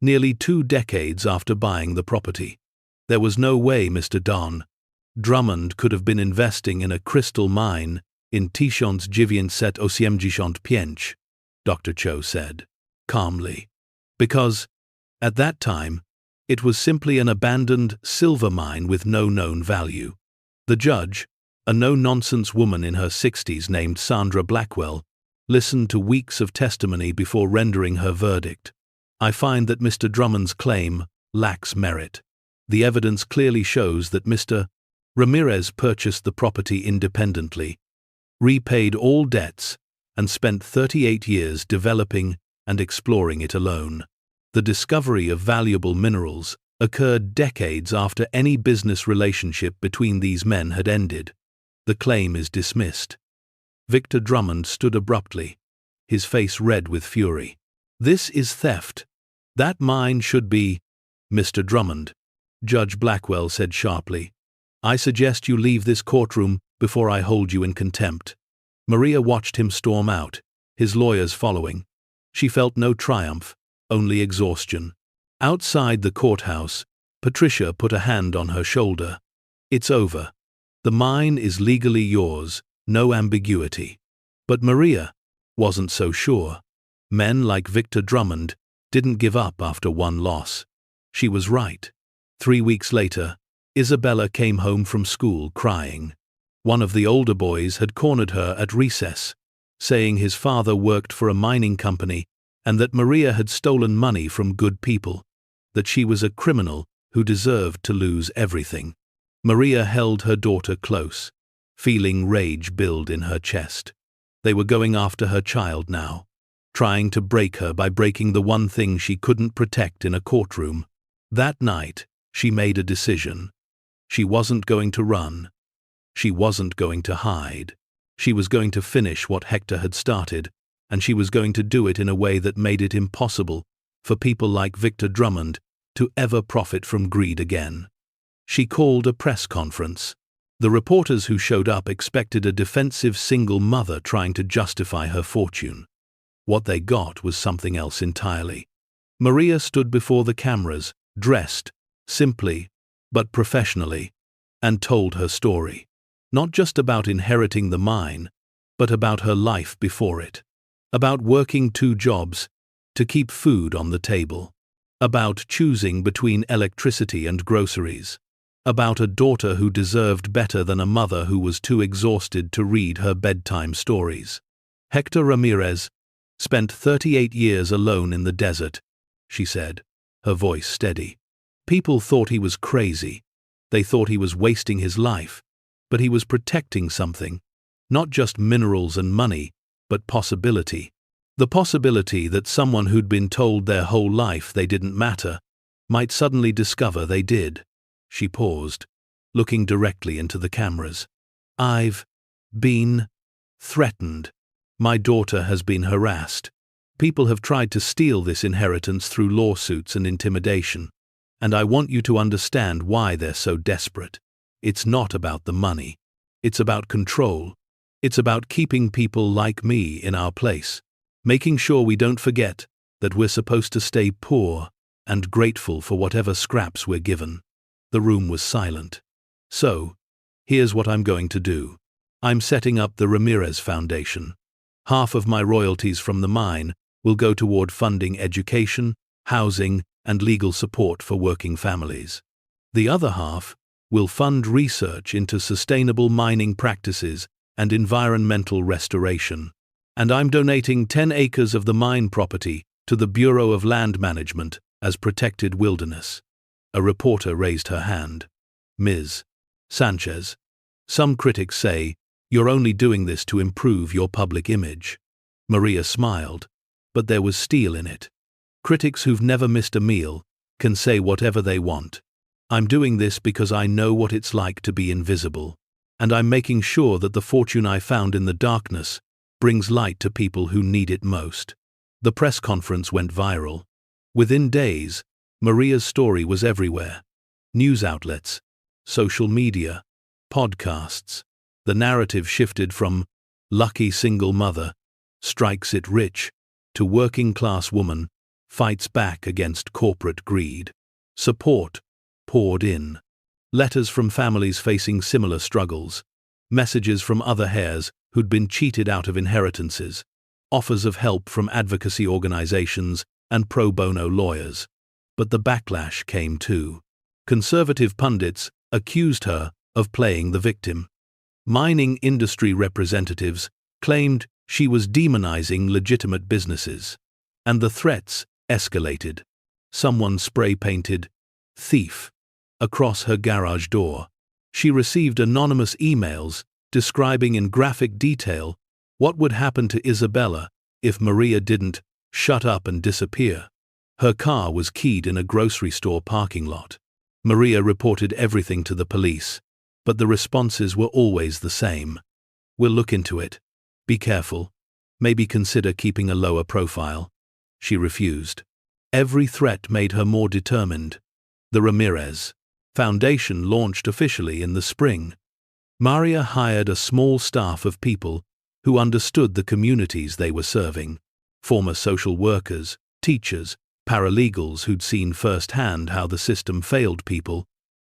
[SPEAKER 1] nearly 2 decades after buying the property. There was no way Mr. Don Drummond could have been investing in a crystal mine in 1995, Dr. Cho said, calmly. Because, at that time, it was simply an abandoned silver mine with no known value. The judge, A no-nonsense woman in her 60s named Sandra Blackwell listened to weeks of testimony before rendering her verdict. I find that Mr. Drummond's claim lacks merit. The evidence clearly shows that Mr. Ramirez purchased the property independently, repaid all debts, and spent 38 years developing and exploring it alone. The discovery of valuable minerals occurred decades after any business relationship between these men had ended. The claim is dismissed. Victor Drummond stood abruptly, his face red with fury. This is theft. That mine should be— Mr. Drummond, Judge Blackwell said sharply, I suggest you leave this courtroom before I hold you in contempt. Maria watched him storm out, his lawyers following. She felt no triumph, only exhaustion. Outside the courthouse, Patricia put a hand on her shoulder. It's over. The mine is legally yours, no ambiguity. But Maria wasn't so sure. Men like Victor Drummond didn't give up after one loss. She was right. 3 weeks later, Isabella came home from school crying. One of the older boys had cornered her at recess, saying his father worked for a mining company and that Maria had stolen money from good people, that she was a criminal who deserved to lose everything. Maria held her daughter close, feeling rage build in her chest. They were going after her child now, trying to break her by breaking the one thing she couldn't protect in a courtroom. That night, she made a decision. She wasn't going to run. She wasn't going to hide. She was going to finish what Hector had started, and she was going to do it in a way that made it impossible for people like Victor Drummond to ever profit from greed again. She called a press conference. The reporters who showed up expected a defensive single mother trying to justify her fortune. What they got was something else entirely. Maria stood before the cameras, dressed, simply, but professionally, and told her story. Not just about inheriting the mine, but about her life before it. About working 2 jobs to keep food on the table. About choosing between electricity and groceries. About a daughter who deserved better than a mother who was too exhausted to read her bedtime stories. Hector Ramirez spent 38 years alone in the desert, she said, her voice steady. People thought he was crazy. They thought he was wasting his life. But he was protecting something. Not just minerals and money, but possibility. The possibility that someone who'd been told their whole life they didn't matter might suddenly discover they did. She paused, looking directly into the cameras. I've been threatened. My daughter has been harassed. People have tried to steal this inheritance through lawsuits and intimidation. And I want you to understand why they're so desperate. It's not about the money. It's about control. It's about keeping people like me in our place. Making sure we don't forget that we're supposed to stay poor and grateful for whatever scraps we're given. The room was silent. So, here's what I'm going to do. I'm setting up the Ramirez Foundation. Half of my royalties from the mine will go toward funding education, housing, and legal support for working families. The other half will fund research into sustainable mining practices and environmental restoration. And I'm donating 10 acres of the mine property to the Bureau of Land Management as protected wilderness. A reporter raised her hand. Ms. Sanchez, some critics say you're only doing this to improve your public image. Maria smiled, but there was steel in it. Critics who've never missed a meal can say whatever they want. I'm doing this because I know what it's like to be invisible, and I'm making sure that the fortune I found in the darkness brings light to people who need it most. The press conference went viral. Within days, Maria's story was everywhere. News outlets, social media, podcasts. The narrative shifted from lucky single mother, strikes it rich, to working class woman, fights back against corporate greed. Support poured in. Letters from families facing similar struggles. Messages from other heirs who'd been cheated out of inheritances. Offers of help from advocacy organizations and pro bono lawyers. But the backlash came too. Conservative pundits accused her of playing the victim. Mining industry representatives claimed she was demonizing legitimate businesses. And the threats escalated. Someone spray-painted "thief" across her garage door. She received anonymous emails describing in graphic detail what would happen to Isabella if Maria didn't shut up and disappear. Her car was keyed in a grocery store parking lot. Maria reported everything to the police, but the responses were always the same. "We'll look into it. Be careful. Maybe consider keeping a lower profile." She refused. Every threat made her more determined. The Ramirez Foundation launched officially in the spring. Maria hired a small staff of people who understood the communities they were serving. Former social workers, teachers, paralegals who'd seen firsthand how the system failed people.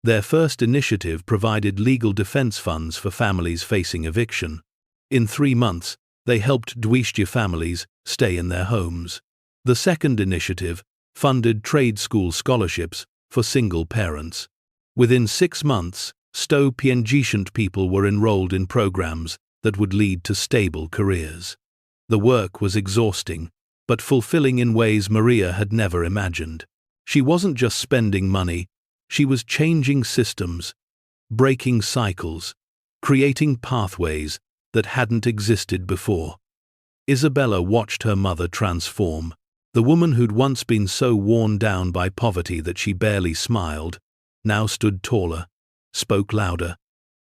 [SPEAKER 1] Their first initiative provided legal defense funds for families facing eviction. In 3 months, they helped Dwishtia families stay in their homes. The second initiative funded trade school scholarships for single parents. Within 6 months, Sto Pięćdziesiąt people were enrolled in programs that would lead to stable careers. The work was exhausting, but fulfilling in ways Maria had never imagined. She wasn't just spending money, she was changing systems, breaking cycles, creating pathways that hadn't existed before. Isabella watched her mother transform. The woman who'd once been so worn down by poverty that she barely smiled, now stood taller, spoke louder,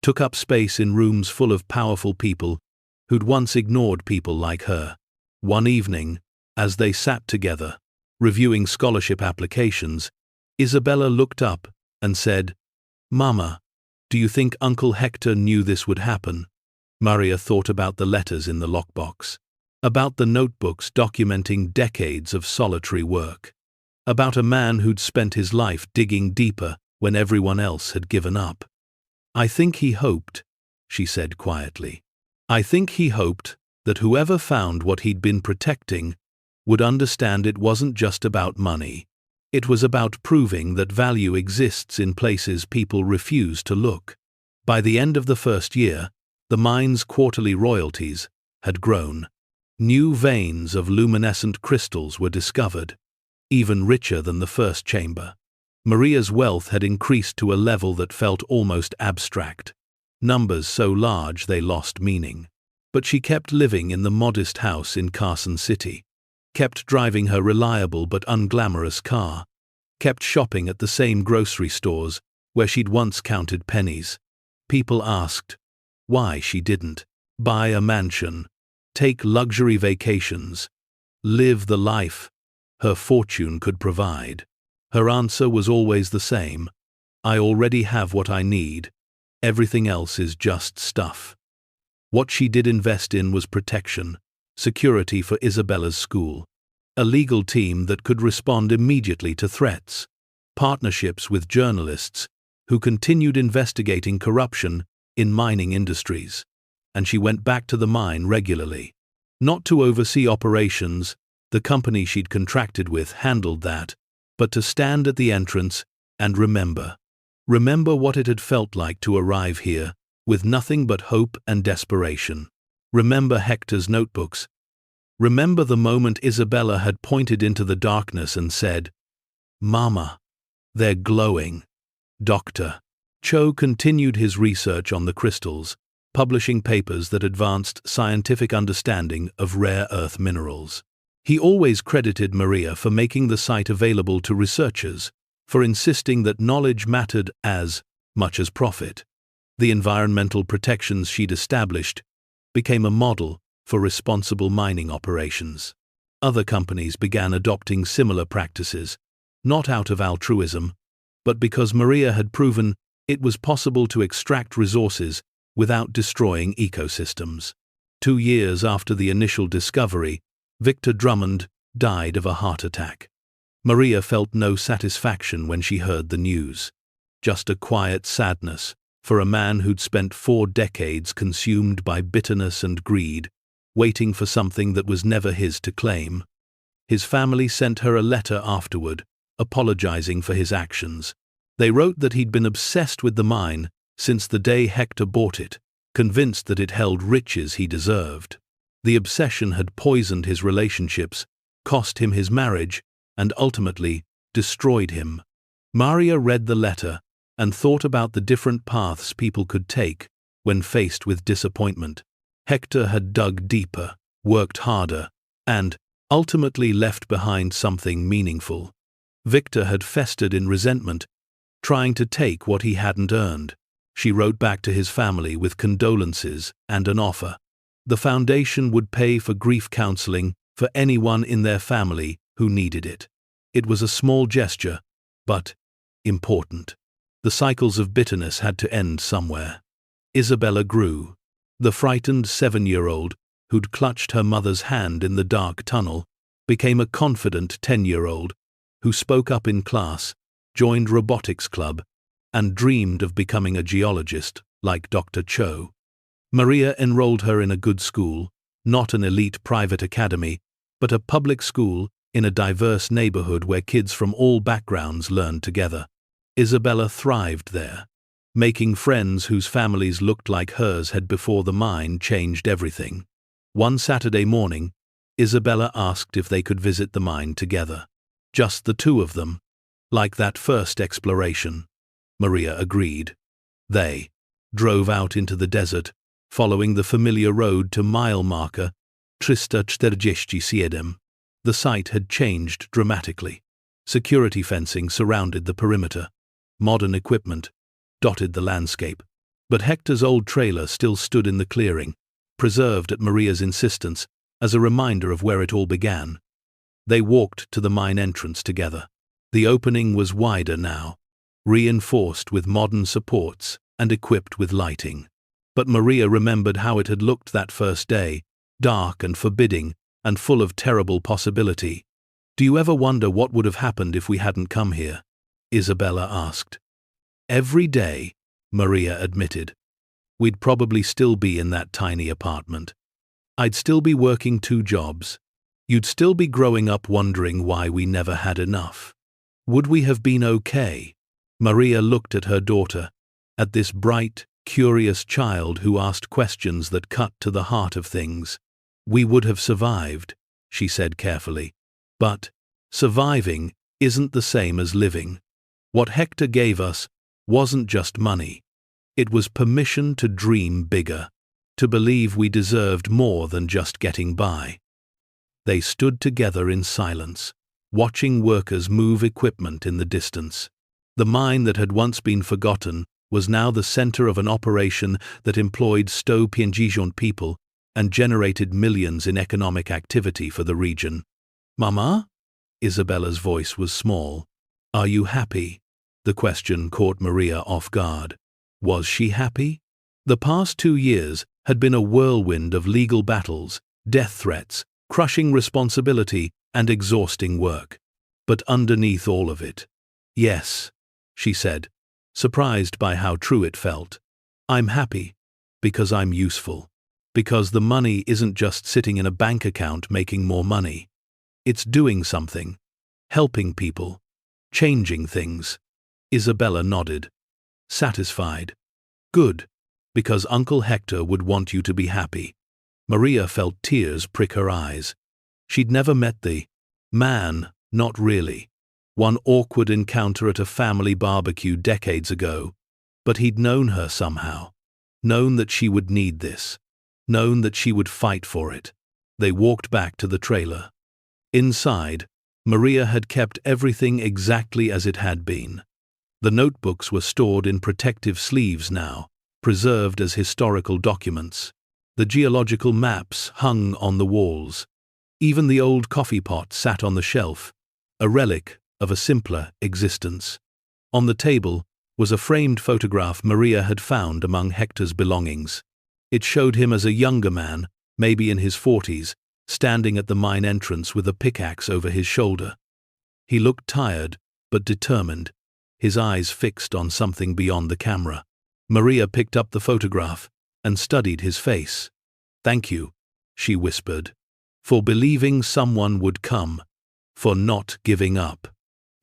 [SPEAKER 1] took up space in rooms full of powerful people who'd once ignored people like her. One evening, as they sat together, reviewing scholarship applications, Isabella looked up and said, "Mama, do you think Uncle Hector knew this would happen?" Maria thought about the letters in the lockbox, about the notebooks documenting decades of solitary work, about a man who'd spent his life digging deeper when everyone else had given up. "I think he hoped," she said quietly. "I think he hoped that whoever found what he'd been protecting would understand it wasn't just about money. It was about proving that value exists in places people refuse to look." By the end of the first year, the mine's quarterly royalties had grown. New veins of luminescent crystals were discovered, even richer than the first chamber. Maria's wealth had increased to a level that felt almost abstract, numbers so large they lost meaning. But she kept living in the modest house in Carson City, kept driving her reliable but unglamorous car, kept shopping at the same grocery stores where she'd once counted pennies. People asked why she didn't buy a mansion, take luxury vacations, live the life her fortune could provide. Her answer was always the same: "I already have what I need. Everything else is just stuff." What she did invest in was protection, security for Isabella's school, a legal team that could respond immediately to threats, partnerships with journalists who continued investigating corruption in mining industries, and she went back to the mine regularly. Not to oversee operations, the company she'd contracted with handled that, but to stand at the entrance and remember what it had felt like to arrive here with nothing but hope and desperation. Remember Hector's notebooks. Remember the moment Isabella had pointed into the darkness and said, "Mama, they're glowing." Dr. Cho continued his research on the crystals, publishing papers that advanced scientific understanding of rare earth minerals. He always credited Maria for making the site available to researchers, for insisting that knowledge mattered as much as profit. The environmental protections she'd established became a model for responsible mining operations. Other companies began adopting similar practices, not out of altruism, but because Maria had proven it was possible to extract resources without destroying ecosystems. 2 years after the initial discovery, Victor Drummond died of a heart attack. Maria felt no satisfaction when she heard the news, just a quiet sadness for a man who'd spent 4 decades consumed by bitterness and greed, waiting for something that was never his to claim. His family sent her a letter afterward, apologizing for his actions. They wrote that he'd been obsessed with the mine since the day Hector bought it, convinced that it held riches he deserved. The obsession had poisoned his relationships, cost him his marriage, and ultimately destroyed him. Maria read the letter and thought about the different paths people could take when faced with disappointment. Hector had dug deeper, worked harder, and ultimately left behind something meaningful. Victor had festered in resentment, trying to take what he hadn't earned. She wrote back to his family with condolences and an offer. The foundation would pay for grief counseling for anyone in their family who needed it. It was a small gesture, but important. The cycles of bitterness had to end somewhere. Isabella grew. The frightened 7-year-old, who'd clutched her mother's hand in the dark tunnel, became a confident 10-year-old who spoke up in class, joined robotics club, and dreamed of becoming a geologist like Dr. Cho. Maria enrolled her in a good school, not an elite private academy, but a public school in a diverse neighborhood where kids from all backgrounds learned together. Isabella thrived there. Making friends whose families looked like hers had before the mine changed everything. One Saturday morning, Isabella asked if they could visit the mine together. Just the two of them, like that first exploration. Maria agreed. They drove out into the desert, following the familiar road to mile marker 347. The site had changed dramatically. Security fencing surrounded the perimeter. Modern equipment dotted the landscape. But Hector's old trailer still stood in the clearing, preserved at Maria's insistence as a reminder of where it all began. They walked to the mine entrance together. The opening was wider now, reinforced with modern supports and equipped with lighting. But Maria remembered how it had looked that first day, dark and forbidding and full of terrible possibility. "Do you ever wonder what would have happened if we hadn't come here?" Isabella asked. "Every day," Maria admitted. "We'd probably still be in that tiny apartment. I'd still be working 2 jobs. You'd still be growing up wondering why we never had enough. Would we have been okay?" Maria looked at her daughter, at this bright, curious child who asked questions that cut to the heart of things. "We would have survived," she said carefully. "But surviving isn't the same as living. What Hector gave us wasn't just money. It was permission to dream bigger, to believe we deserved more than just getting by." They stood together in silence, watching workers move equipment in the distance. The mine that had once been forgotten was now the center of an operation that employed Sto Piengijon people and generated millions in economic activity for the region. "Mama?" Isabella's voice was small. "Are you happy?" The question caught Maria off guard. Was she happy? The past 2 years had been a whirlwind of legal battles, death threats, crushing responsibility, and exhausting work. But underneath all of it, "Yes," she said, surprised by how true it felt. "I'm happy because I'm useful. Because the money isn't just sitting in a bank account making more money. It's doing something, helping people, changing things." Isabella nodded. Satisfied. "Good, because Uncle Hector would want you to be happy." Maria felt tears prick her eyes. She'd never met the man, not really. One awkward encounter at a family barbecue decades ago, but he'd known her somehow, known that she would need this, known that she would fight for it. They walked back to the trailer. Inside, Maria had kept everything exactly as it had been. The notebooks were stored in protective sleeves now, preserved as historical documents. The geological maps hung on the walls. Even the old coffee pot sat on the shelf, a relic of a simpler existence. On the table was a framed photograph Maria had found among Hector's belongings. It showed him as a younger man, maybe in his 40s, standing at the mine entrance with a pickaxe over his shoulder. He looked tired, but determined, his eyes fixed on something beyond the camera. Maria picked up the photograph and studied his face. "Thank you," she whispered, "for believing someone would come, for not giving up."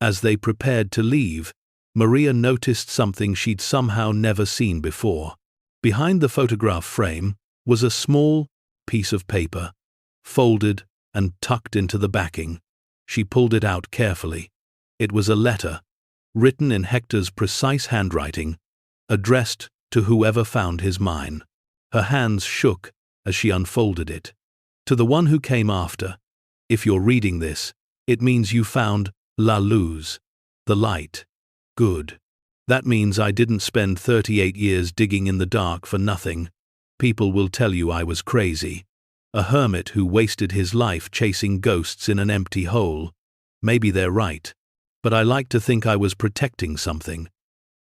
[SPEAKER 1] As they prepared to leave, Maria noticed something she'd somehow never seen before. Behind the photograph frame was a small piece of paper, folded and tucked into the backing. She pulled it out carefully. It was a letter, written in Hector's precise handwriting, addressed to whoever found his mine. Her hands shook as she unfolded it. To the one who came after, if you're reading this, it means you found la luz, the light. Good. That means I didn't spend 38 years digging in the dark for nothing. People will tell you I was crazy. A hermit who wasted his life chasing ghosts in an empty hole. Maybe they're right. But I like to think I was protecting something,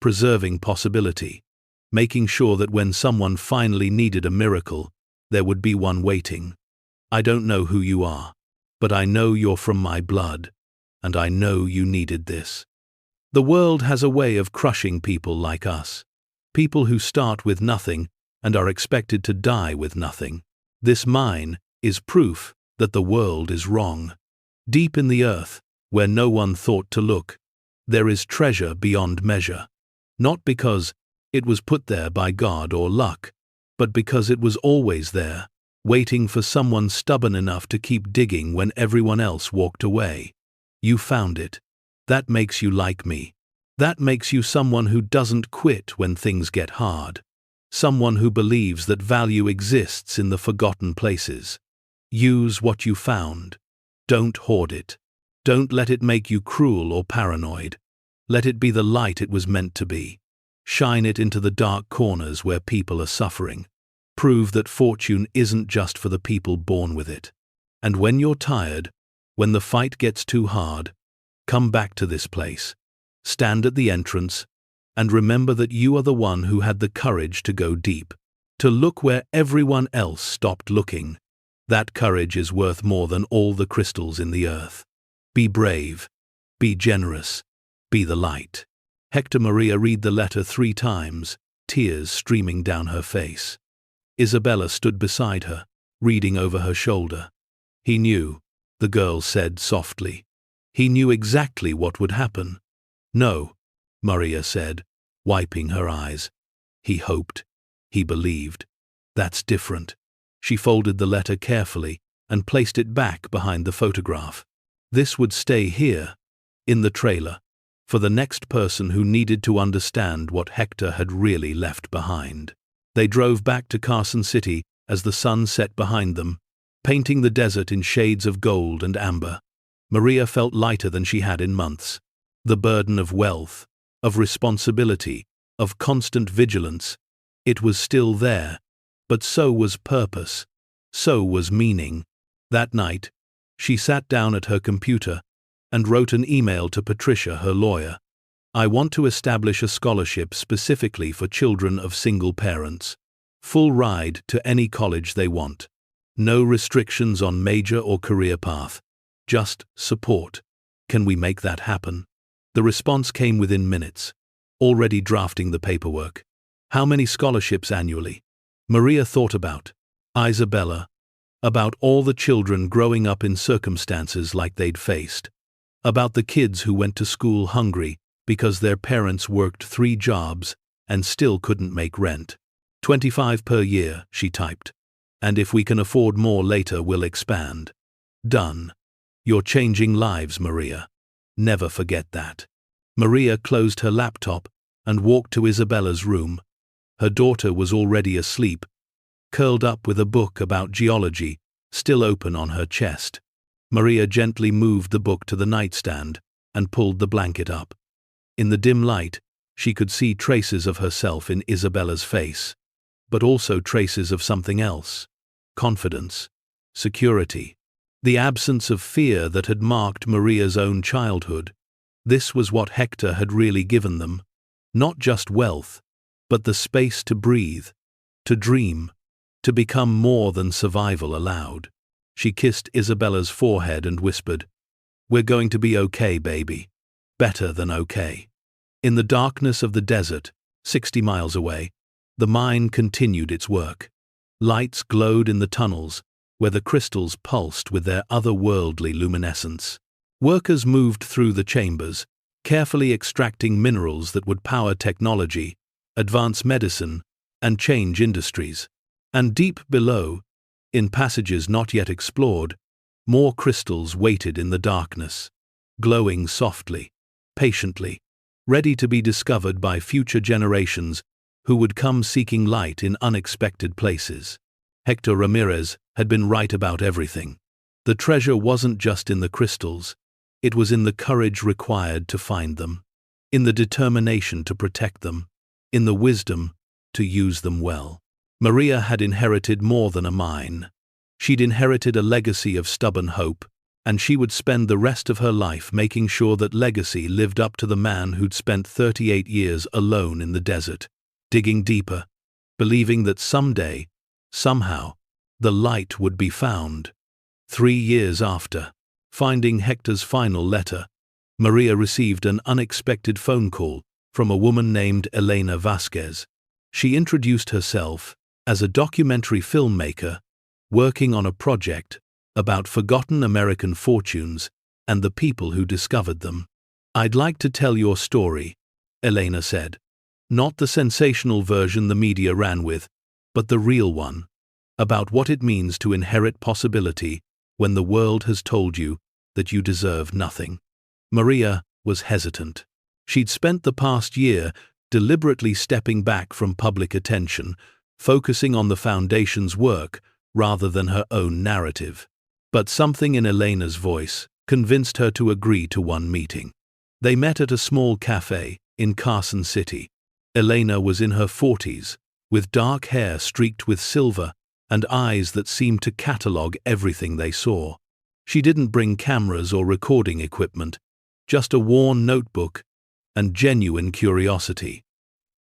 [SPEAKER 1] preserving possibility, making sure that when someone finally needed a miracle, there would be one waiting. I don't know who you are, but I know you're from my blood, and I know you needed this. The world has a way of crushing people like us, people who start with nothing and are expected to die with nothing. This mine is proof that the world is wrong. Deep in the earth, where no one thought to look, there is treasure beyond measure. Not because it was put there by God or luck, but because it was always there, waiting for someone stubborn enough to keep digging when everyone else walked away. You found it. That makes you like me. That makes you someone who doesn't quit when things get hard. Someone who believes that value exists in the forgotten places. Use what you found. Don't hoard it. Don't let it make you cruel or paranoid. Let it be the light it was meant to be. Shine it into the dark corners where people are suffering. Prove that fortune isn't just for the people born with it. And when you're tired, when the fight gets too hard, come back to this place. Stand at the entrance, and remember that you are the one who had the courage to go deep, to look where everyone else stopped looking. That courage is worth more than all the crystals in the earth. Be brave, be generous, be the light. Hector Maria read the letter 3 times, tears streaming down her face. Isabella stood beside her, reading over her shoulder. He knew, the girl said softly. He knew exactly what would happen. No, Maria said, wiping her eyes. He hoped. He believed. That's different. She folded the letter carefully and placed it back behind the photograph. This would stay here, in the trailer, for the next person who needed to understand what Hector had really left behind. They drove back to Carson City as the sun set behind them, painting the desert in shades of gold and amber. Maria felt lighter than she had in months. The burden of wealth, of responsibility, of constant vigilance, it was still there, but so was purpose, so was meaning. That night, she sat down at her computer and wrote an email to Patricia, her lawyer. I want to establish a scholarship specifically for children of single parents. Full ride to any college they want. No restrictions on major or career path. Just support. Can we make that happen? The response came within minutes. Already drafting the paperwork. How many scholarships annually? Maria thought about Isabella, about all the children growing up in circumstances like they'd faced, about the kids who went to school hungry because their parents worked 3 jobs and still couldn't make rent. 25 per year, she typed. And if we can afford more later, we'll expand. Done. You're changing lives, Maria. Never forget that. Maria closed her laptop and walked to Isabella's room. Her daughter was already asleep, curled up with a book about geology still open on her chest. Maria gently moved the book to the nightstand and pulled the blanket up. In the dim light, she could see traces of herself in Isabella's face, but also traces of something else. Confidence, security, the absence of fear that had marked Maria's own childhood. This was what Hector had really given them. Not just wealth, but the space to breathe, to dream, to become more than survival allowed. She kissed Isabella's forehead and whispered, "We're going to be okay, baby. Better than okay." In the darkness of the desert, 60 miles away, the mine continued its work. Lights glowed in the tunnels, where the crystals pulsed with their otherworldly luminescence. Workers moved through the chambers, carefully extracting minerals that would power technology, advance medicine, and change industries. And deep below, in passages not yet explored, more crystals waited in the darkness, glowing softly, patiently, ready to be discovered by future generations who would come seeking light in unexpected places. Hector Ramirez had been right about everything. The treasure wasn't just in the crystals, it was in the courage required to find them, in the determination to protect them, in the wisdom to use them well. Maria had inherited more than a mine. She'd inherited a legacy of stubborn hope, and she would spend the rest of her life making sure that legacy lived up to the man who'd spent 38 years alone in the desert, digging deeper, believing that someday, somehow, the light would be found. 3 years after finding Hector's final letter, Maria received an unexpected phone call from a woman named Elena Vasquez. She introduced herself as a documentary filmmaker working on a project about forgotten American fortunes and the people who discovered them. "I'd like to tell your story," Elena said. "Not the sensational version the media ran with, but the real one, about what it means to inherit possibility when the world has told you that you deserve nothing." Maria was hesitant. She'd spent the past year deliberately stepping back from public attention, focusing on the Foundation's work rather than her own narrative. But something in Elena's voice convinced her to agree to one meeting. They met at a small cafe in Carson City. Elena was in her 40s, with dark hair streaked with silver and eyes that seemed to catalogue everything they saw. She didn't bring cameras or recording equipment, just a worn notebook and genuine curiosity.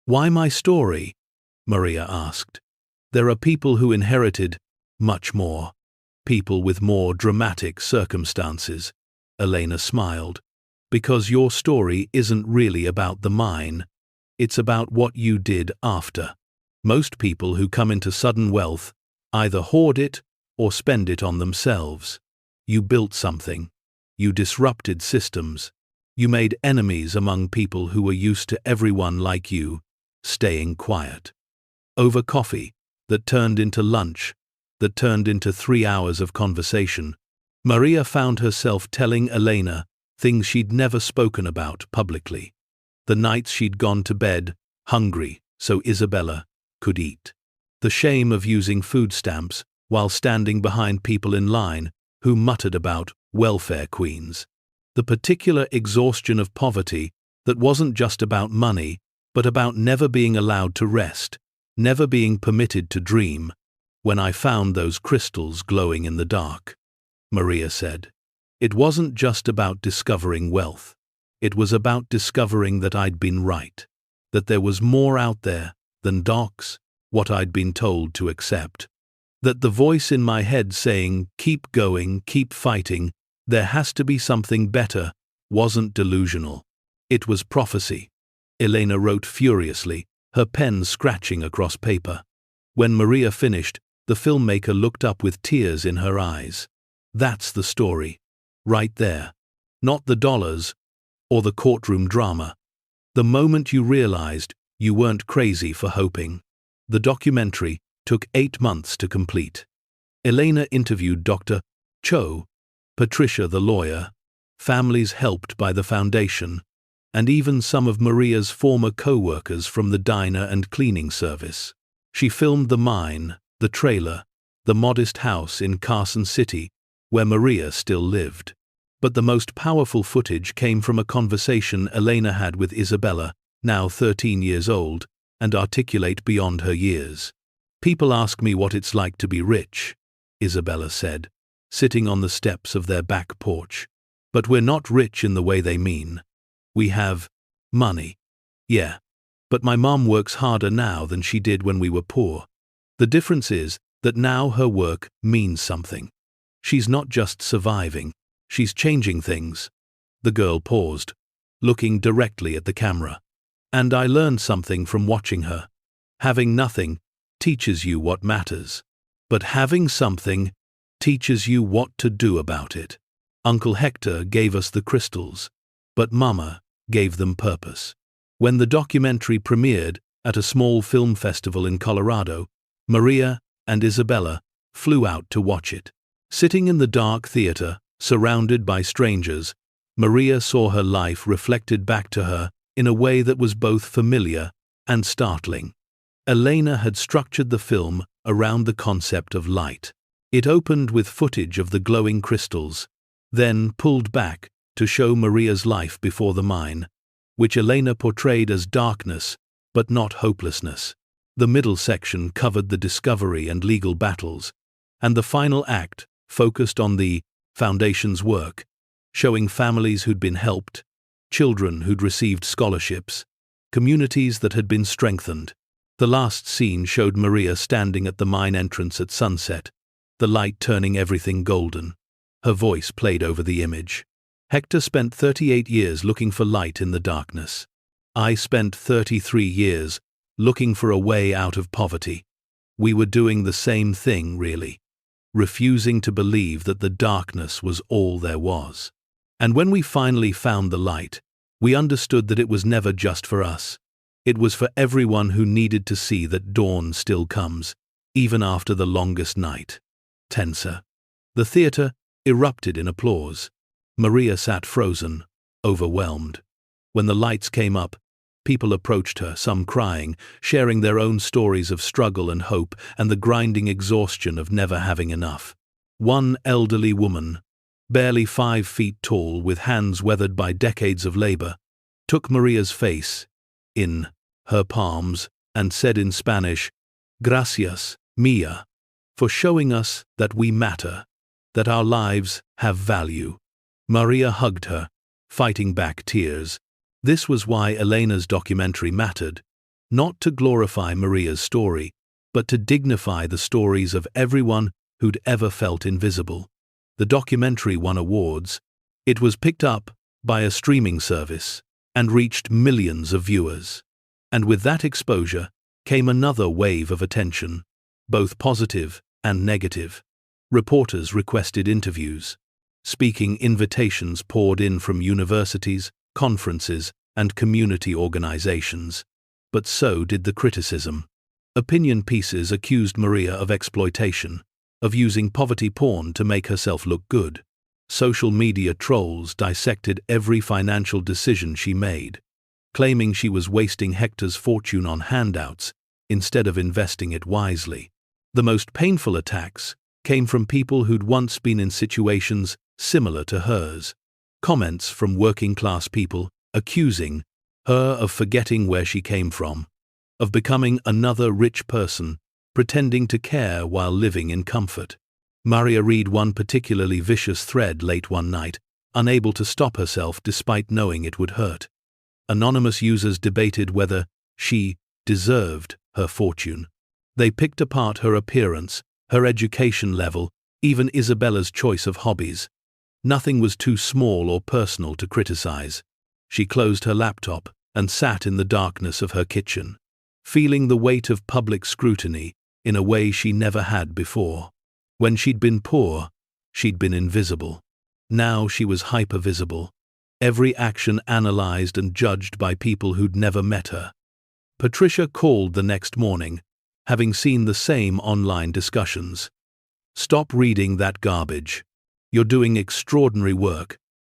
[SPEAKER 1] "Why my story?" Maria asked. "There are people who inherited much more. People with more dramatic circumstances." Elena smiled. "Because your story isn't really about the mine. It's about what you did after. Most people who come into sudden wealth either hoard it or spend it on themselves. You built something. You disrupted systems. You made enemies among people who were used to everyone like you staying quiet. Over coffee that turned into lunch, that turned into 3 hours of conversation, Maria found herself telling Elena things she'd never spoken about publicly. The nights she'd gone to bed hungry so Isabella could eat. The shame of using food stamps while standing behind people in line who muttered about welfare queens. The particular exhaustion of poverty that wasn't just about money, but about never being allowed to rest, never being permitted to dream. "When I found those crystals glowing in the dark," Maria said, "it wasn't just about discovering wealth. It was about discovering that I'd been right, that there was more out there than docs, what I'd been told to accept. That the voice in my head saying, 'Keep going, keep fighting, there has to be something better,' wasn't delusional. It was prophecy." Elena wrote furiously, her pen scratching across paper. When Maria finished, the filmmaker looked up with tears in her eyes. "That's the story. Right there. Not the dollars or the courtroom drama. The moment you realized you weren't crazy for hoping." The documentary took 8 months to complete. Elena interviewed Dr. Cho, Patricia the lawyer, families helped by the Foundation, and even some of Maria's former co-workers from the diner and cleaning service. She filmed the mine, the trailer, the modest house in Carson City, where Maria still lived. But the most powerful footage came from a conversation Elena had with Isabella, now 13 years old, and articulate beyond her years. "People ask me what it's like to be rich," Isabella said, sitting on the steps of their back porch. "But we're not rich in the way they mean. We have money. Yeah, but my mom works harder now than she did when we were poor. The difference is that now her work means something. She's not just surviving, she's changing things." The girl paused, looking directly at the camera. "And I learned something from watching her. Having nothing teaches you what matters. But having something teaches you what to do about it. Uncle Hector gave us the crystals, but Mama gave them purpose." When the documentary premiered, At a small film festival in Colorado, Maria and Isabella flew out to watch it. Sitting in the dark theater, surrounded by strangers, Maria saw her life reflected back to her in a way that was both familiar and startling. Elena had structured the film around the concept of light. It opened with footage of the glowing crystals, then pulled back to show Maria's life before the mine, which Elena portrayed as darkness but not hopelessness. The middle section covered the discovery and legal battles, and the final act focused on the Foundation's work, showing families who'd been helped, children who'd received scholarships, communities that had been strengthened. The last scene showed Maria standing at the mine entrance at sunset, the light turning everything golden. Her voice played over the image. Hector spent 38 years looking for light in the darkness. I spent 33 years looking for a way out of poverty. We were doing the same thing, really, refusing to believe that the darkness was all there was. And when we finally found the light, we understood that it was never just for us. It was for everyone who needed to see that dawn still comes, even after the longest night. Tenser. The theater erupted in applause. Maria sat frozen, overwhelmed. When the lights came up, people approached her, some crying, sharing their own stories of struggle and hope and the grinding exhaustion of never having enough. One elderly woman, barely 5 feet tall with hands weathered by decades of labor, took Maria's face in her palms and said in Spanish, "Gracias, Mia, for showing us that we matter, that our lives have value." Maria hugged her, fighting back tears. This was why Elena's documentary mattered, not to glorify Maria's story, but to dignify the stories of everyone who'd ever felt invisible. The documentary won awards. It was picked up by a streaming service and reached millions of viewers. And with that exposure came another wave of attention, both positive and negative. Reporters requested interviews. Speaking invitations poured in from universities, conferences, and community organizations. But so did the criticism. Opinion pieces accused Maria of exploitation, of using poverty porn to make herself look good. Social media trolls dissected every financial decision she made, claiming she was wasting Hector's fortune on handouts instead of investing it wisely. The most painful attacks came from people who'd once been in situations similar to hers. Comments from working-class people accusing her of forgetting where she came from, of becoming another rich person, pretending to care while living in comfort. Maria read one particularly vicious thread late one night, unable to stop herself despite knowing it would hurt. Anonymous users debated whether she deserved her fortune. They picked apart her appearance, her education level, even Isabella's choice of hobbies. Nothing was too small or personal to criticize. She closed her laptop and sat in the darkness of her kitchen, feeling the weight of public scrutiny in a way she never had before. When she'd been poor, she'd been invisible. Now she was hypervisible, every action analyzed and judged by people who'd never met her. Patricia called the next morning, having seen the same online discussions. "Stop reading that garbage. You're doing extraordinary work.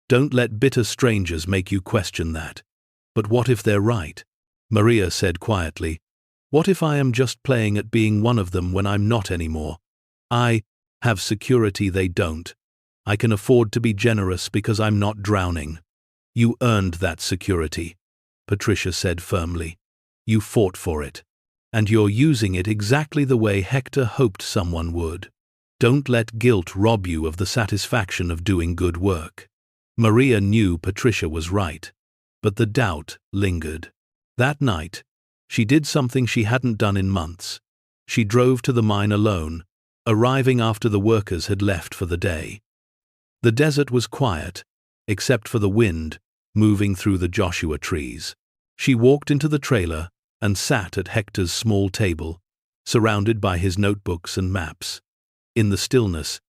[SPEAKER 1] Don't let bitter strangers make you question that." "But what if they're right?" Maria said quietly. "What if I am just playing at being one of them when I'm not anymore? I have security they don't. I can afford to be generous because I'm not drowning." "You earned that security," Patricia said firmly. "You fought for it. And you're using it exactly the way Hector hoped someone would. Don't let guilt rob you of the satisfaction of doing good work." Maria knew Patricia was right, but the doubt lingered. That night, she did something she hadn't done in months. She drove to the mine alone, arriving after the workers had left for the day. The desert was quiet, except for the wind moving through the Joshua trees. She walked into the trailer and sat at Hector's small table, surrounded by his notebooks and maps. In the stillness,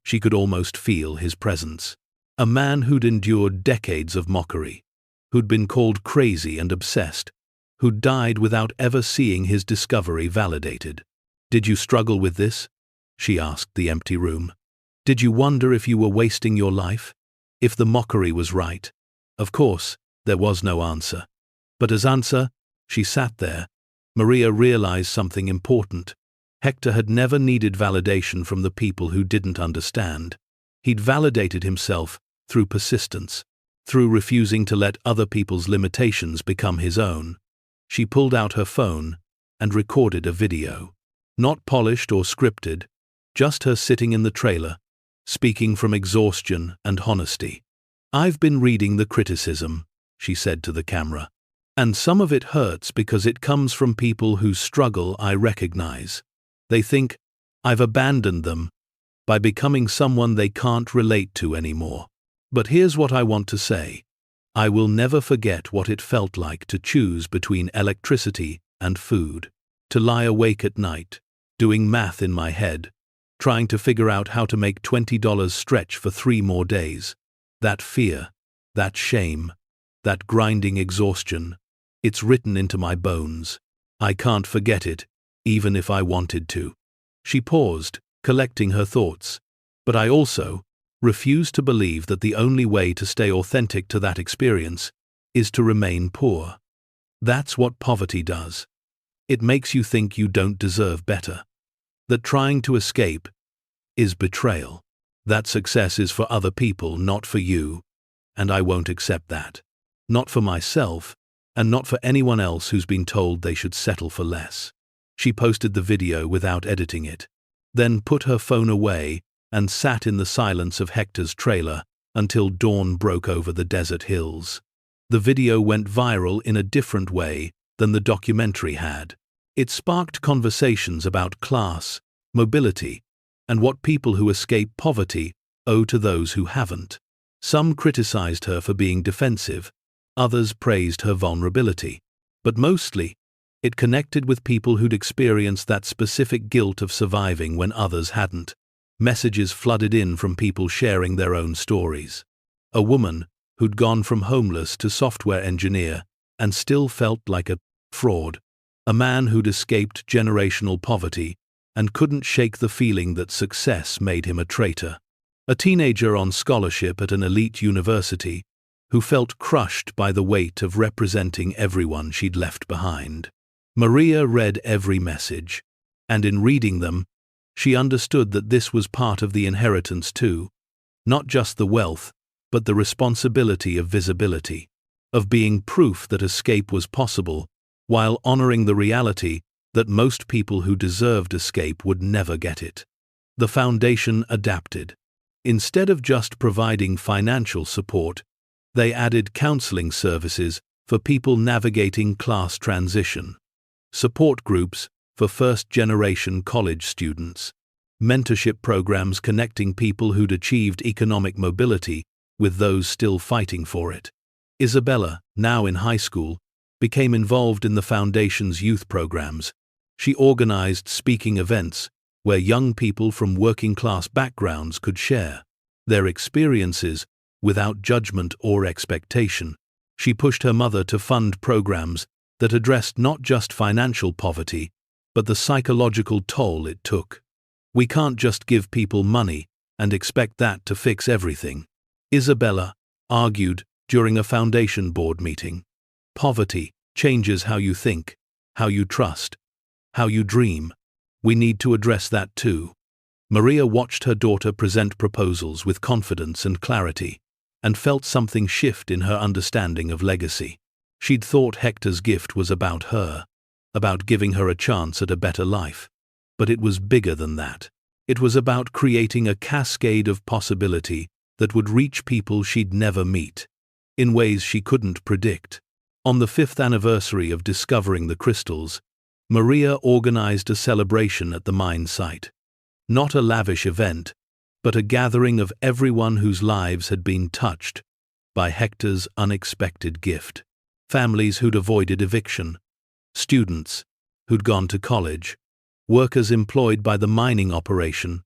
[SPEAKER 1] she could almost feel his presence. A man who'd endured decades of mockery, who'd been called crazy and obsessed, who died without ever seeing his discovery validated. "Did you struggle with this?" she asked the empty room. "Did you wonder if you were wasting your life? If the mockery was right?" Of course, there was no answer. But as answer, she sat there. Maria realized something important. Hector had never needed validation from the people who didn't understand. He'd validated himself through persistence, through refusing to let other people's limitations become his own. She pulled out her phone and recorded a video. Not polished or scripted, just her sitting in the trailer, speaking from exhaustion and honesty. "I've been reading the criticism," she said to the camera. "And some of it hurts because it comes from people whose struggle I recognize. They think I've abandoned them by becoming someone they can't relate to anymore. But here's what I want to say. I will never forget what it felt like to choose between electricity and food, to lie awake at night, doing math in my head, trying to figure out how to make $20 stretch for 3 more days. That fear, that shame, that grinding exhaustion, it's written into my bones. I can't forget it, even if I wanted to." She paused, collecting her thoughts. "But I also refuse to believe that the only way to stay authentic to that experience is to remain poor. That's what poverty does. It makes you think you don't deserve better. That trying to escape is betrayal. That success is for other people, not for you, and I won't accept that. Not for myself, and not for anyone else who's been told they should settle for less." She posted the video without editing it, then put her phone away and sat in the silence of Hector's trailer until dawn broke over the desert hills. The video went viral in a different way than the documentary had. It sparked conversations about class, mobility, and what people who escape poverty owe to those who haven't. Some criticized her for being defensive, others praised her vulnerability, but mostly, it connected with people who'd experienced that specific guilt of surviving when others hadn't. Messages flooded in from people sharing their own stories. A woman who'd gone from homeless to software engineer and still felt like a fraud. A man who'd escaped generational poverty and couldn't shake the feeling that success made him a traitor. A teenager on scholarship at an elite university who felt crushed by the weight of representing everyone she'd left behind. Maria read every message, and in reading them, she understood that this was part of the inheritance too, not just the wealth, but the responsibility of visibility, of being proof that escape was possible, while honoring the reality that most people who deserved escape would never get it. The foundation adapted. Instead of just providing financial support, they added counseling services for people navigating class transition, support groups for first-generation college students, mentorship programs connecting people who'd achieved economic mobility with those still fighting for it. Isabella, now in high school, became involved in the Foundation's youth programs. She organized speaking events where young people from working-class backgrounds could share their experiences without judgment or expectation. She pushed her mother to fund programs that addressed not just financial poverty, but the psychological toll it took. "We can't just give people money and expect that to fix everything," Isabella argued during a Foundation board meeting. "Poverty changes how you think, how you trust, how you dream. We need to address that too." Maria watched her daughter present proposals with confidence and clarity, and felt something shift in her understanding of legacy. She'd thought Hector's gift was about her, about giving her a chance at a better life. But it was bigger than that. It was about creating a cascade of possibility that would reach people she'd never meet, in ways she couldn't predict. On the 5th anniversary of discovering the crystals, Maria organized a celebration at the mine site. Not a lavish event, but a gathering of everyone whose lives had been touched by Hector's unexpected gift. Families who'd avoided eviction, students who'd gone to college, workers employed by the mining operation,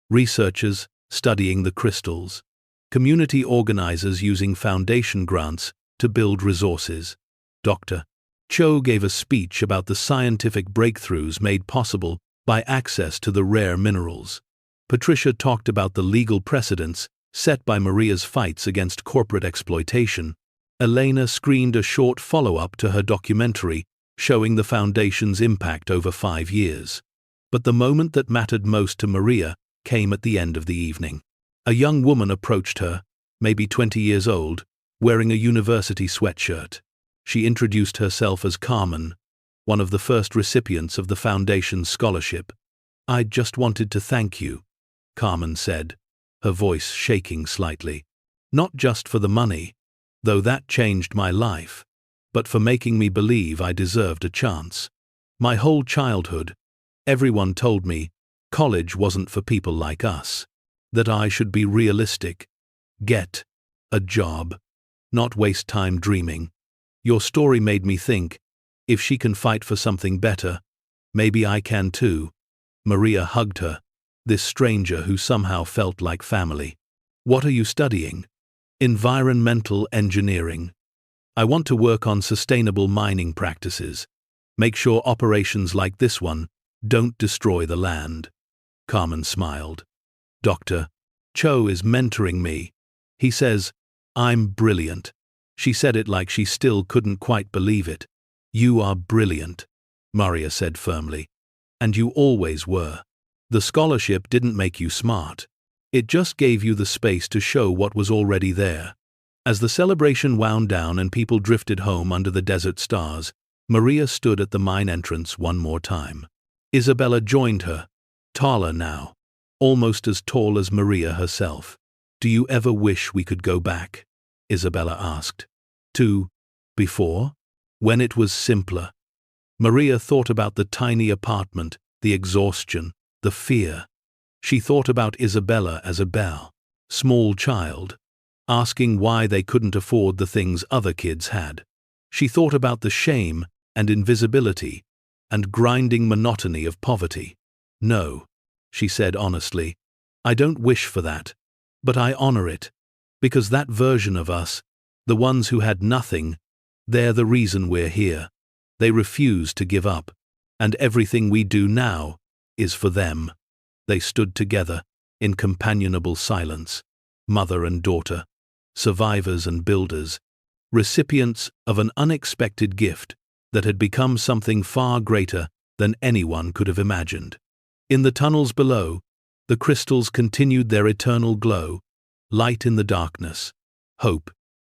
[SPEAKER 1] researchers studying the crystals, community organizers using Foundation grants to build resources. Dr. Cho gave a speech about the scientific breakthroughs made possible by access to the rare minerals. Patricia talked about the legal precedents set by Maria's fights against corporate exploitation. Elena screened a short follow-up to her documentary showing the Foundation's impact over 5 years. But the moment that mattered most to Maria came at the end of the evening. A young woman approached her, maybe 20 years old, wearing a university sweatshirt. She introduced herself as Carmen, one of the first recipients of the Foundation's scholarship. "I just wanted to thank you," Carmen said, her voice shaking slightly. "Not just for the money, though that changed my life, but for making me believe I deserved a chance. My whole childhood, everyone told me college wasn't for people like us, that I should be realistic, get a job, not waste time dreaming. Your story made me think, if she can fight for something better, maybe I can too." Maria hugged her, this stranger who somehow felt like family. "What are you studying?" "Environmental engineering. I want to work on sustainable mining practices. Make sure operations like this one don't destroy the land." Carmen smiled. "Dr. Cho is mentoring me. He says I'm brilliant." She said it like she still couldn't quite believe it. "You are brilliant," Maria said firmly. "And you always were. The scholarship didn't make you smart. It just gave you the space to show what was already there." As the celebration wound down and people drifted home under the desert stars, Maria stood at the mine entrance one more time. Isabella joined her, taller now, almost as tall as Maria herself. "Do you ever wish we could go back?" Isabella asked. "To before? When it was simpler?" Maria thought about the tiny apartment, the exhaustion, the fear. She thought about Isabella as a small child, asking why they couldn't afford the things other kids had. She thought about the shame and invisibility and grinding monotony of poverty. "No," she said honestly, "I don't wish for that, but I honor it, because that version of us, the ones who had nothing, they're the reason we're here. They refuse to give up, and everything we do now is for them." They stood together, in companionable silence, mother and daughter, survivors and builders, recipients of an unexpected gift that had become something far greater than anyone could have imagined. In the tunnels below, the crystals continued their eternal glow, light in the darkness, hope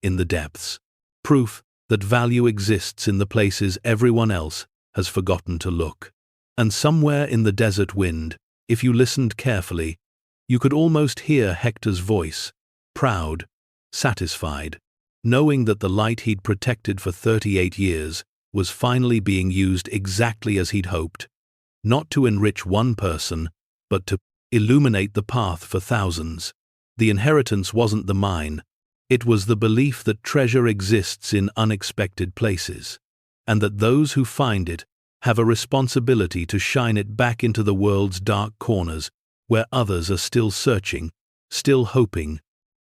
[SPEAKER 1] in the depths, proof that value exists in the places everyone else has forgotten to look. And somewhere in the desert wind, if you listened carefully, you could almost hear Hector's voice, proud, satisfied, knowing that the light he'd protected for 38 years was finally being used exactly as he'd hoped, not to enrich one person, but to illuminate the path for thousands. The inheritance wasn't the mine, it was the belief that treasure exists in unexpected places, and that those who find it have a responsibility to shine it back into the world's dark corners where others are still searching, still hoping,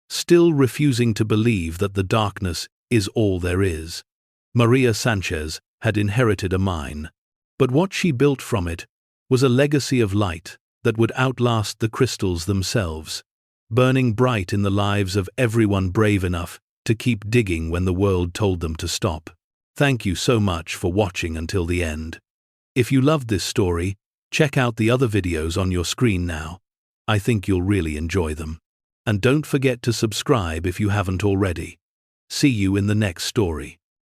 [SPEAKER 1] still refusing to believe that the darkness is all there is. Maria Sanchez had inherited a mine, but what she built from it was a legacy of light that would outlast the crystals themselves, burning bright in the lives of everyone brave enough to keep digging when the world told them to stop. Thank you so much for watching until the end. If you loved this story, check out the other videos on your screen now. I think you'll really enjoy them. And don't forget to subscribe if you haven't already. See you in the next story.